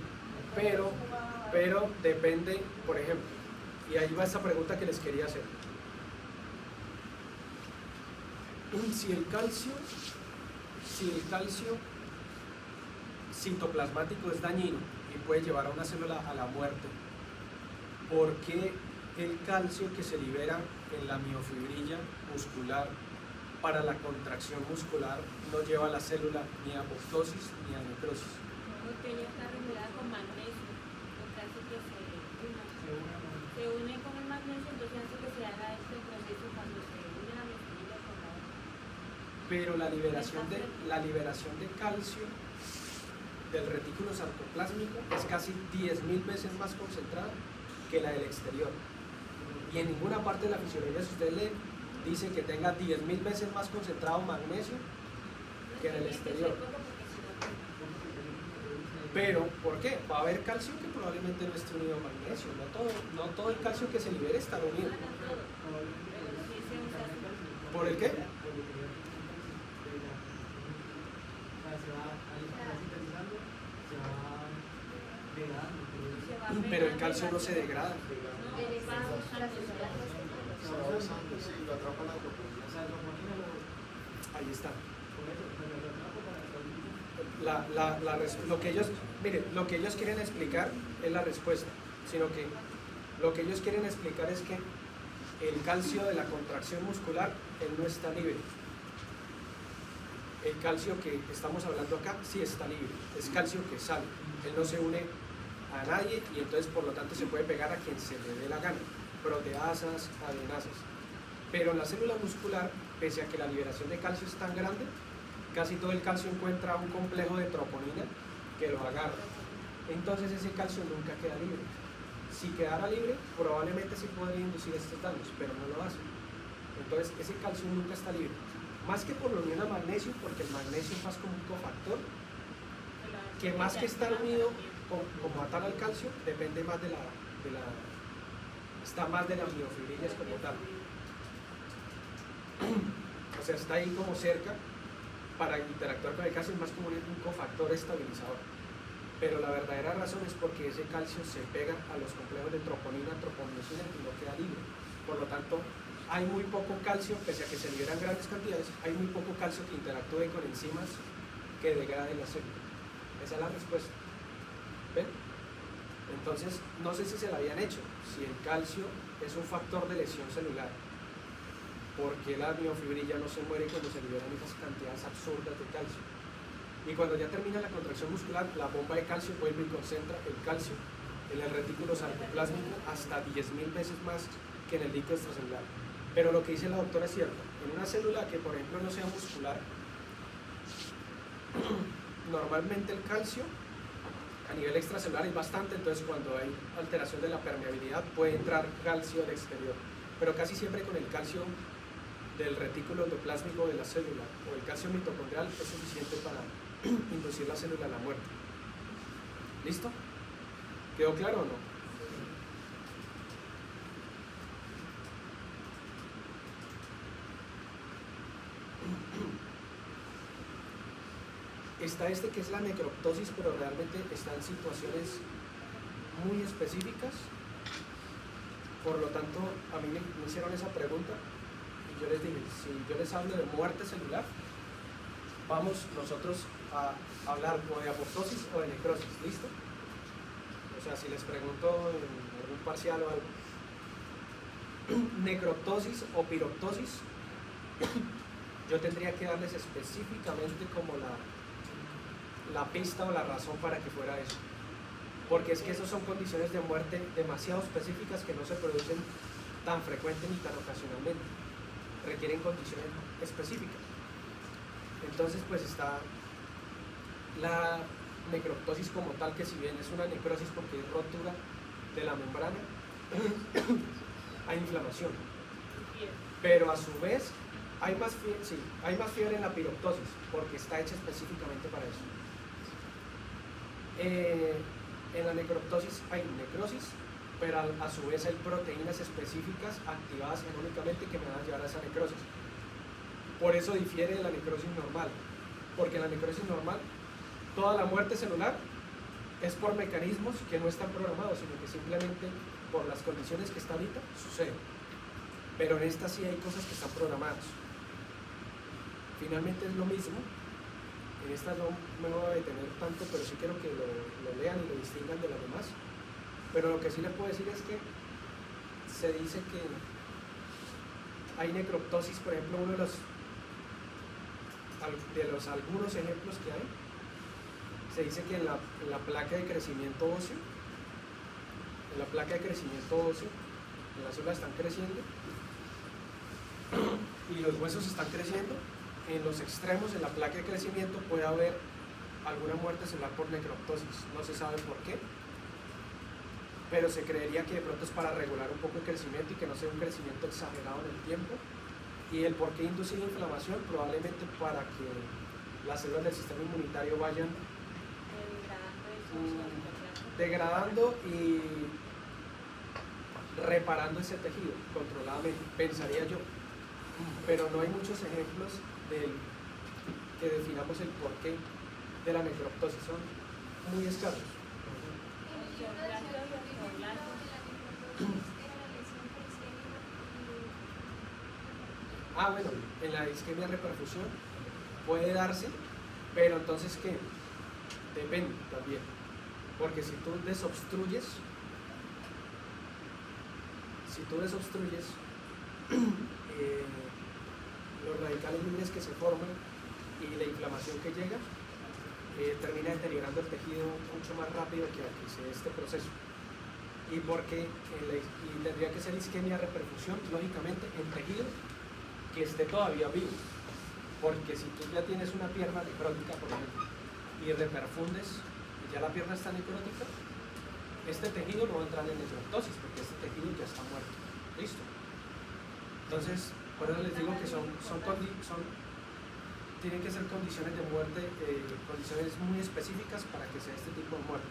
pero depende, por ejemplo, y ahí va esa pregunta que les quería hacer. Si el calcio citoplasmático es dañino y puede llevar a una célula a la muerte, ¿por qué el calcio que se libera en la miofibrilla muscular para la contracción muscular no lleva a la célula ni a apoptosis ni a necrosis? Porque ella está regulada con magnesio, lo que hace que se une con el magnesio, entonces hace que se haga este proceso cuando se une la miofibrilla con la otra. Pero la liberación de calcio del retículo sarcoplásmico es casi 10.000 veces más concentrada que la del exterior. Y en ninguna parte de la fisiología, si usted le dice que tenga 10.000 veces más concentrado magnesio que en el exterior. Pero, ¿por qué? Va a haber calcio que probablemente no esté unido a magnesio. No todo el calcio que se libere está unido. ¿Por el qué? Pero el calcio no se degrada. Ahí está. Lo que ellos quieren explicar es la respuesta, sino que lo que ellos quieren explicar es que el calcio de la contracción muscular, él no está libre. El calcio que estamos hablando acá sí está libre, es calcio que sale, él no se une a nadie y entonces por lo tanto se puede pegar a quien se le dé la gana, proteasas, adenasas. Pero en la célula muscular, pese a que la liberación de calcio es tan grande, casi todo el calcio encuentra un complejo de troponina que lo agarra. Entonces ese calcio nunca queda libre. Si quedara libre, probablemente sí podría inducir estos daños, pero no lo hace. Entonces ese calcio nunca está libre. Más que por la unión a magnesio, porque el magnesio es más como un cofactor, que más que estar unido como atan al calcio, depende más está más de las miofibrillas como tal. O sea, está ahí como cerca para interactuar con el calcio, es más como un cofactor estabilizador. Pero la verdadera razón es porque ese calcio se pega a los complejos de troponina, troponina y no queda libre. Por lo tanto, hay muy poco calcio, pese a que se liberan grandes cantidades, hay muy poco calcio que interactúe con enzimas que degraden la célula. Esa es la respuesta. ¿Ven? Entonces, no sé si se la habían hecho, si el calcio es un factor de lesión celular. ¿Por qué la miofibrilla no se muere cuando se liberan esas cantidades absurdas de calcio? Y cuando ya termina la contracción muscular, la bomba de calcio vuelve y concentra el calcio en el retículo sarcoplásmico hasta 10.000 veces más que en el líquido extracelular. Pero lo que dice la doctora es cierto. En una célula que, por ejemplo, no sea muscular, normalmente el calcio a nivel extracelular es bastante, entonces cuando hay alteración de la permeabilidad puede entrar calcio del exterior. Pero casi siempre con el calcio del retículo endoplásmico de la célula o el calcio mitocondrial es suficiente para inducir la célula a la muerte. ¿Listo? ¿Quedó claro o no? Está este que es la necroptosis, pero realmente está en situaciones muy específicas. Por lo tanto, a mí me hicieron esa pregunta y yo les dije, si yo les hablo de muerte celular, vamos nosotros a hablar o de apoptosis o de necrosis, ¿listo? O sea, si les pregunto en algún parcial o algo, necroptosis o piroptosis, yo tendría que darles específicamente como la pista o la razón para que fuera eso. Porque es que esas son condiciones de muerte demasiado específicas que no se producen tan frecuente ni tan ocasionalmente. Requieren condiciones específicas. Entonces, pues está la necroptosis como tal, que si bien es una necrosis porque es rotura de la membrana, hay inflamación. Pero a su vez, hay más fiebre en la piroptosis, porque está hecha específicamente para eso. En la necroptosis hay necrosis, pero a su vez hay proteínas específicas activadas genómicamente que me van a llevar a esa necrosis. Por eso difiere de la necrosis normal, porque en la necrosis normal toda la muerte celular es por mecanismos que no están programados, sino que simplemente por las condiciones que está ahorita sucede. Pero en esta sí hay cosas que están programadas. Finalmente es lo mismo. En esta no me voy a detener tanto, pero sí quiero que lo lean y lo distingan de las demás. Pero lo que sí les puedo decir es que se dice que hay necroptosis, por ejemplo, uno de los algunos ejemplos que hay, se dice que en la placa de crecimiento óseo, las células están creciendo y los huesos están creciendo. En los extremos de la placa de crecimiento puede haber alguna muerte celular por necroptosis, no se sabe por qué, pero se creería que de pronto es para regular un poco el crecimiento y que no sea un crecimiento exagerado en el tiempo. Y el por qué inducir inflamación, probablemente para que las células del sistema inmunitario vayan degradando y reparando ese tejido controladamente, pensaría yo. Pero no hay muchos ejemplos que definamos el porqué de la necroptosis, son muy escasos. Bueno, en la isquemia reperfusión puede darse, pero entonces ¿qué? Depende también, porque si tú desobstruyes los radicales libres que se forman y la inflamación que llega, termina deteriorando el tejido mucho más rápido que se dé este proceso. Y tendría que ser isquemia reperfusión, lógicamente, en tejido que esté todavía vivo. Porque si tú ya tienes una pierna necrótica, por ejemplo, y reperfundes y ya la pierna está necrótica, este tejido no va a entrar en necroptosis porque este tejido ya está muerto. ¿Listo? Entonces, por eso les digo que tienen que ser condiciones de muerte, condiciones muy específicas para que sea este tipo de muerte.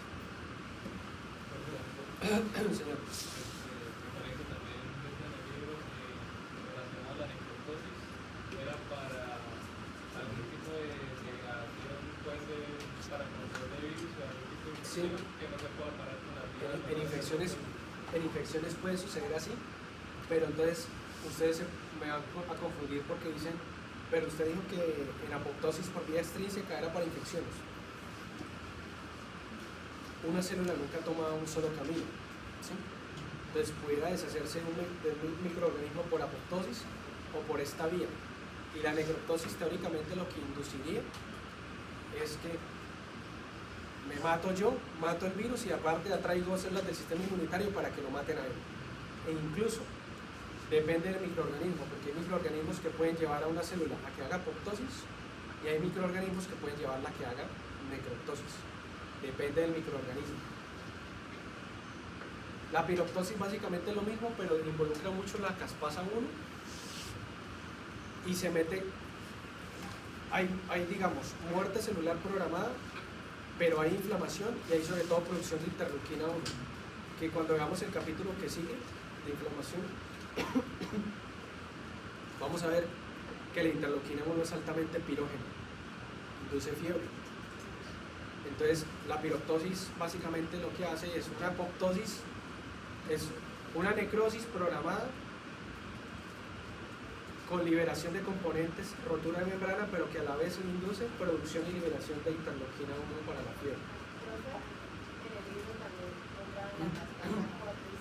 Señor. Me parece que también decía en el libro que relacionado a la necroptosis era para algún tipo de acción pues, para control de virus o algún tipo de Sí. infección que no se pueda parar con la vida. En infecciones puede suceder así, pero entonces ustedes me van a confundir porque dicen, pero usted dijo que en apoptosis por vía extrínseca era para infecciones. Una célula nunca toma un solo camino, ¿sí? Entonces pudiera deshacerse de un microorganismo por apoptosis o por esta vía. Y la necroptosis teóricamente lo que induciría es que me mato yo, mato el virus y aparte atraigo células del sistema inmunitario para que lo maten a él. E incluso depende del microorganismo, porque hay microorganismos que pueden llevar a una célula a que haga apoptosis y hay microorganismos que pueden llevarla a que haga necroptosis. Depende del microorganismo. La piroptosis básicamente es lo mismo, pero involucra mucho la caspasa 1 y se mete, hay digamos muerte celular programada, pero hay inflamación y hay sobre todo producción de interleuquina 1, que cuando veamos el capítulo que sigue de inflamación vamos a ver que la interleuquina 1 es altamente pirógena, induce fiebre. Entonces la piroptosis básicamente lo que hace es una apoptosis, es una necrosis programada con liberación de componentes, rotura de membrana, pero que a la vez induce producción y liberación de interleuquina 1 para la fiebre. Profe, en el libro también nombraron la caspasa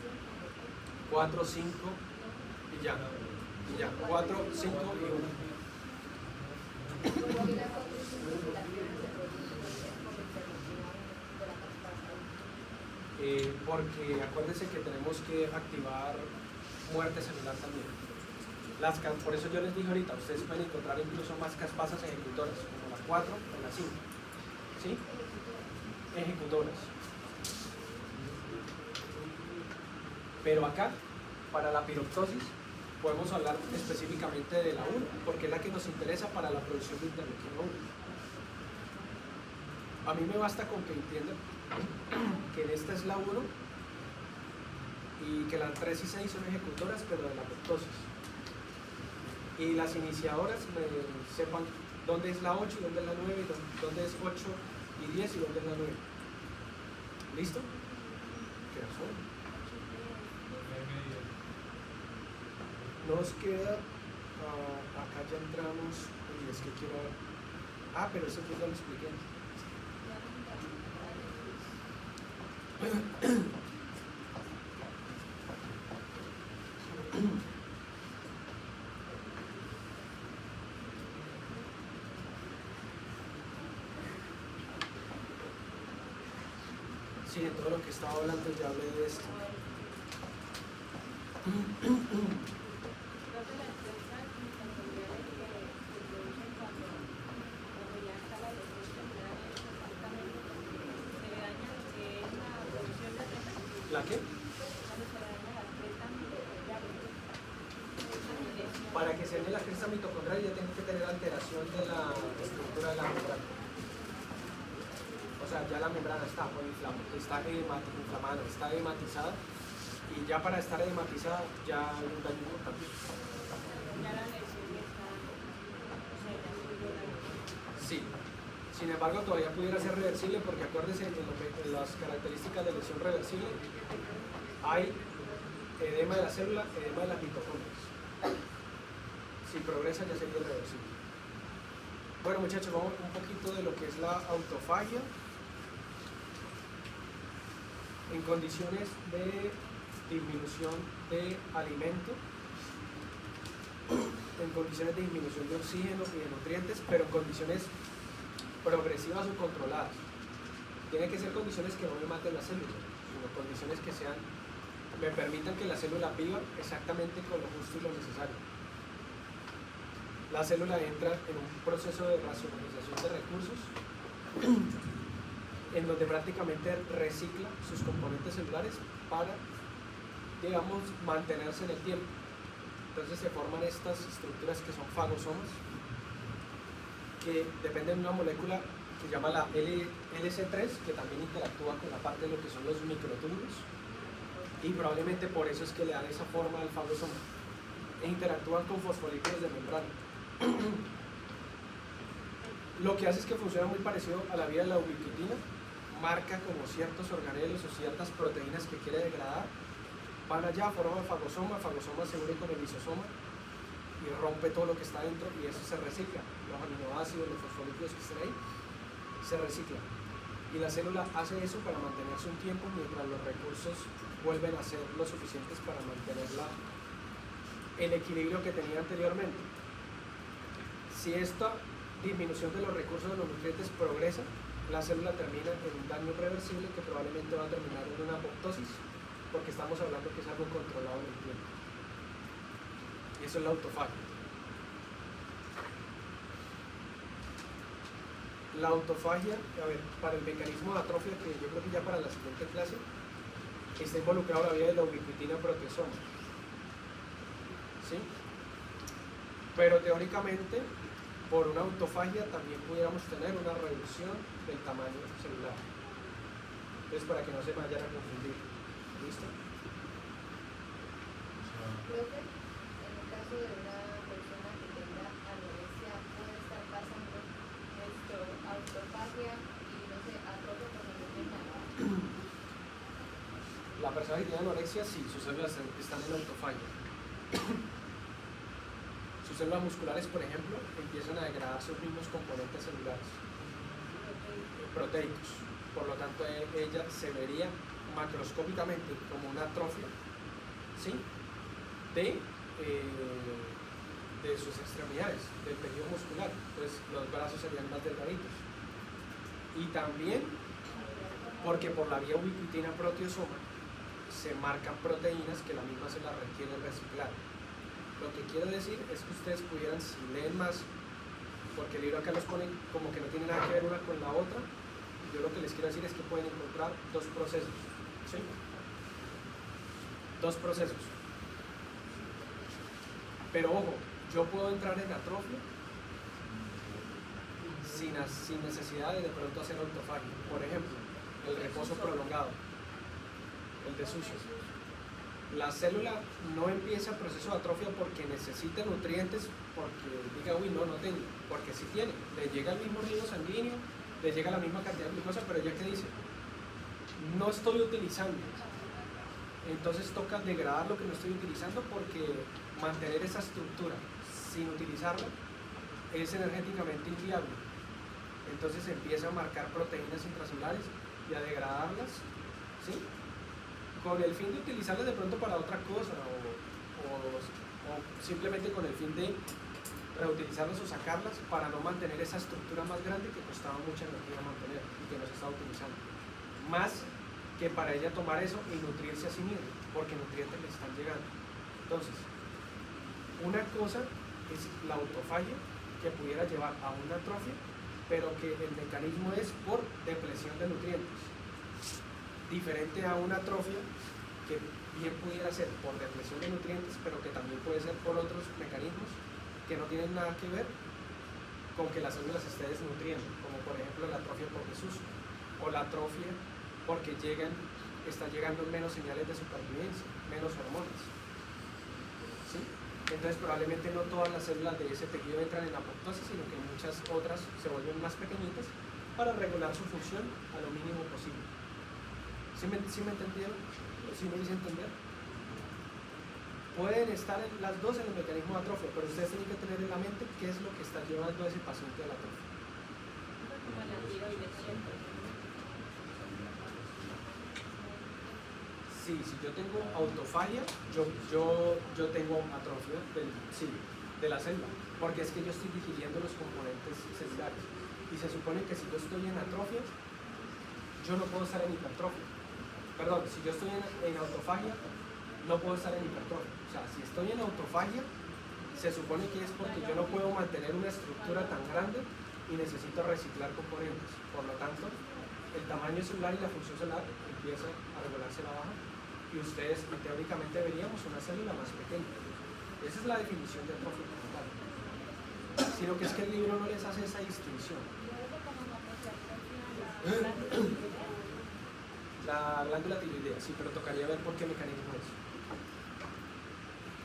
4 4, y 5, 5 y ya. 4, 5 y 1. ¿por qué la 4 y 5 si la fiebre se produce por la interleuquina 1 de la caspasa 1? Porque acuérdense que tenemos que activar muerte celular también. Por eso yo les dije ahorita, ustedes pueden encontrar incluso más caspasas ejecutoras, como la 4 o la 5. ¿Sí? Ejecutoras. Pero acá, para la piroptosis, podemos hablar específicamente de la 1, porque es la que nos interesa para la producción de interleuquina 1. A mí me basta con que entiendan que en esta es la 1 y que las 3 y 6 son ejecutoras, pero de la apoptosis. Y las iniciadoras me sepan dónde es la 8 y dónde es la 9, y dónde es 8 y 10 y dónde es la 9. ¿Listo? ¿Qué razón? Nos queda, acá ya entramos, y es que quiero, pero eso yo ya lo expliqué. Sí, de todo lo que estaba hablando ya hablé de esto. ¿La qué? Para que se dé la cresta mitocondrial ya tiene que tener alteración de la estructura de la membrana. O sea, ya la membrana está inflamada, está edematizada, y ya para estar edematizada ya hay un daño importante. Sí. Sin embargo, todavía pudiera ser reversible porque acuérdense en las características de lesión reversible hay edema de la célula, edema de las mitocondrias. Si progresa ya sería irreversible. Bueno, muchachos, vamos un poquito de lo que es la autofagia en condiciones de disminución de alimento, en condiciones de disminución de oxígeno y de nutrientes, pero en condiciones progresivas o controladas. Tienen que ser condiciones que no me maten la célula, sino condiciones que me permitan que la célula viva exactamente con lo justo y lo necesario. La célula entra en un proceso de racionalización de recursos en donde prácticamente recicla sus componentes celulares para, digamos, mantenerse en el tiempo. Entonces se forman estas estructuras que son fagosomas, que dependen de una molécula que se llama la LC3, que también interactúa con la parte de lo que son los microtúbulos, y probablemente por eso es que le dan esa forma al fagosoma e interactúan con fosfolípidos de membrana. Lo que hace es que funciona muy parecido a la vía de la ubiquitina, marca como ciertos organelos o ciertas proteínas que quiere degradar, van allá, forman fagosoma, fagosoma se une con el lisosoma y rompe todo lo que está dentro y eso se recicla. Los aminoácidos, los fosfolípidos que estén ahí, se reciclan. Y la célula hace eso para mantenerse un tiempo mientras los recursos vuelven a ser lo suficientes para mantener el equilibrio que tenía anteriormente. Si esta disminución de los recursos de los nutrientes progresa, la célula termina en un daño irreversible que probablemente va a terminar en una apoptosis, porque estamos hablando que es algo controlado en el tiempo. Y eso es la autofagia. La autofagia, a ver, para el mecanismo de atrofia, que yo creo que ya para la siguiente clase, está involucrado la vía de la ubiquitina proteasoma. ¿Sí? Pero teóricamente, por una autofagia también pudiéramos tener una reducción del tamaño celular. Entonces, para que no se vayan a confundir. ¿Listo? Profe, en el caso de una persona que tenga anorexia, puede estar pasando nuestro autofagia y no sé, atrofia con el La persona que tiene anorexia, sí, sus células están en autofagia. Sus células musculares, por ejemplo, empiezan a degradar sus mismos componentes celulares proteicos. Por lo tanto, ella se vería macroscópicamente como una atrofia, ¿sí? de sus extremidades, del tejido muscular. Entonces, los brazos serían más delgaditos. Y también porque por la vía ubiquitina proteasoma se marcan proteínas que la misma célula requiere reciclar. Lo que quiero decir es que ustedes pudieran, si leen más, porque el libro acá los pone como que no tiene nada que ver una con la otra, yo lo que les quiero decir es que pueden encontrar dos procesos, ¿sí? Dos procesos. Pero ojo, yo puedo entrar en atrofia sin necesidad de pronto hacer autofagia. Por ejemplo, el reposo prolongado, el desuso. La célula no empieza el proceso de atrofia porque necesita nutrientes, porque diga, uy, no tengo, porque sí tiene. Le llega el mismo ritmo sanguíneo, le llega la misma cantidad de glucosa, pero ya que dice, no estoy utilizando. Entonces toca degradar lo que no estoy utilizando porque mantener esa estructura sin utilizarla es energéticamente inviable. Entonces empieza a marcar proteínas intracelulares y a degradarlas, ¿sí? Con el fin de utilizarlas de pronto para otra cosa o simplemente con el fin de reutilizarlas o sacarlas para no mantener esa estructura más grande que costaba mucha energía mantener y que no se estaba utilizando. Más que para ella tomar eso y nutrirse a sí misma, porque nutrientes le están llegando. Entonces, una cosa es la autofagia que pudiera llevar a una atrofia, pero que el mecanismo es por depresión de nutrientes. Diferente a una atrofia que bien pudiera ser por depresión de nutrientes, pero que también puede ser por otros mecanismos que no tienen nada que ver con que la célula se esté desnutriendo, como por ejemplo la atrofia por desuso, o la atrofia porque están llegando menos señales de supervivencia, menos hormonas. ¿Sí? Entonces probablemente no todas las células de ese tejido entran en apoptosis, sino que muchas otras se vuelven más pequeñitas para regular su función a lo mínimo posible. ¿Sí me entendieron? ¿Sí me hice entender? Pueden estar las dos en el mecanismo de atrofia, pero ustedes tienen que tener en la mente qué es lo que está llevando a ese paciente a la atrofia. Como la tiroides, ¿cierto? Sí, si yo tengo autofagia, yo tengo atrofia de la célula, porque es que yo estoy digiriendo los componentes celulares. Y se supone que si yo estoy en atrofia, yo no puedo estar en hipertrofia. Perdón, si yo estoy en autofagia, no puedo estar en hipertrofia. O sea, si estoy en autofagia, se supone que es porque yo no puedo mantener una estructura tan grande y necesito reciclar componentes. Por lo tanto, el tamaño celular y la función celular empieza a regularse a la baja y ustedes teóricamente veríamos una célula más pequeña. Esa es la definición de atrofia como tal. Sino que es que el libro no les hace esa distinción. La glándula tiroidea, sí, pero tocaría ver por qué mecanismo es.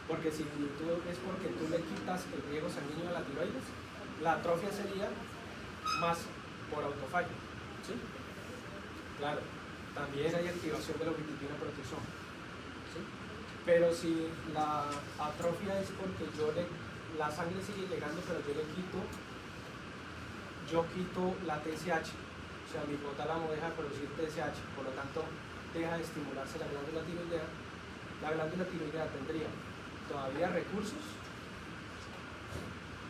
Porque si es porque tú le quitas el riego sanguíneo a la tiroides, la atrofia sería más por autofagio, ¿sí? Claro, también hay activación de la ubiquitina proteasoma, ¿sí? Pero si la atrofia es porque la sangre sigue llegando, pero yo quito la TSH, o sea, mi hipotálamo deja de producir TSH, por lo tanto deja de estimularse la glándula tiroidea. La glándula tiroidea tendría todavía recursos,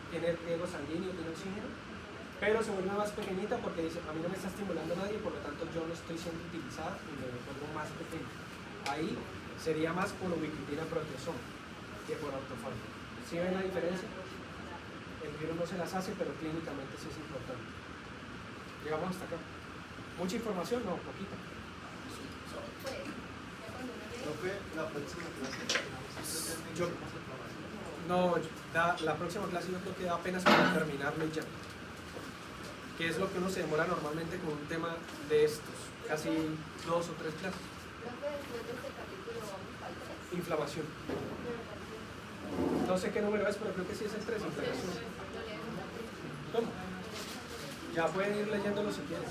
tiene riego sanguíneo, tiene oxígeno, pero se vuelve más pequeñita porque dice, a mí no me está estimulando nadie, por lo tanto yo no estoy siendo utilizada y me vuelvo más pequeña. Ahí sería más por ubiquitina proteasoma que por autofagio. ¿Sí ven la diferencia? El virus no se las hace, pero clínicamente sí es importante. Llegamos hasta acá. ¿Mucha información? No, poquita. Pues, ya cuando uno llegue, Profe, la próxima clase No, la próxima clase yo creo que da apenas para terminarlo y ya. Que es lo que uno se demora normalmente con un tema de estos. Casi 2 o 3 clases. profe, después de este capítulo vamos al 3. Inflamación. Pero No sé qué número es, pero creo que sí es el 3, inflamación. lo leemos la próxima. ¿Cómo? Ya pueden ir leyéndolo si quieren.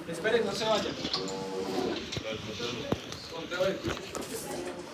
Esperen, no se vayan. Conteo de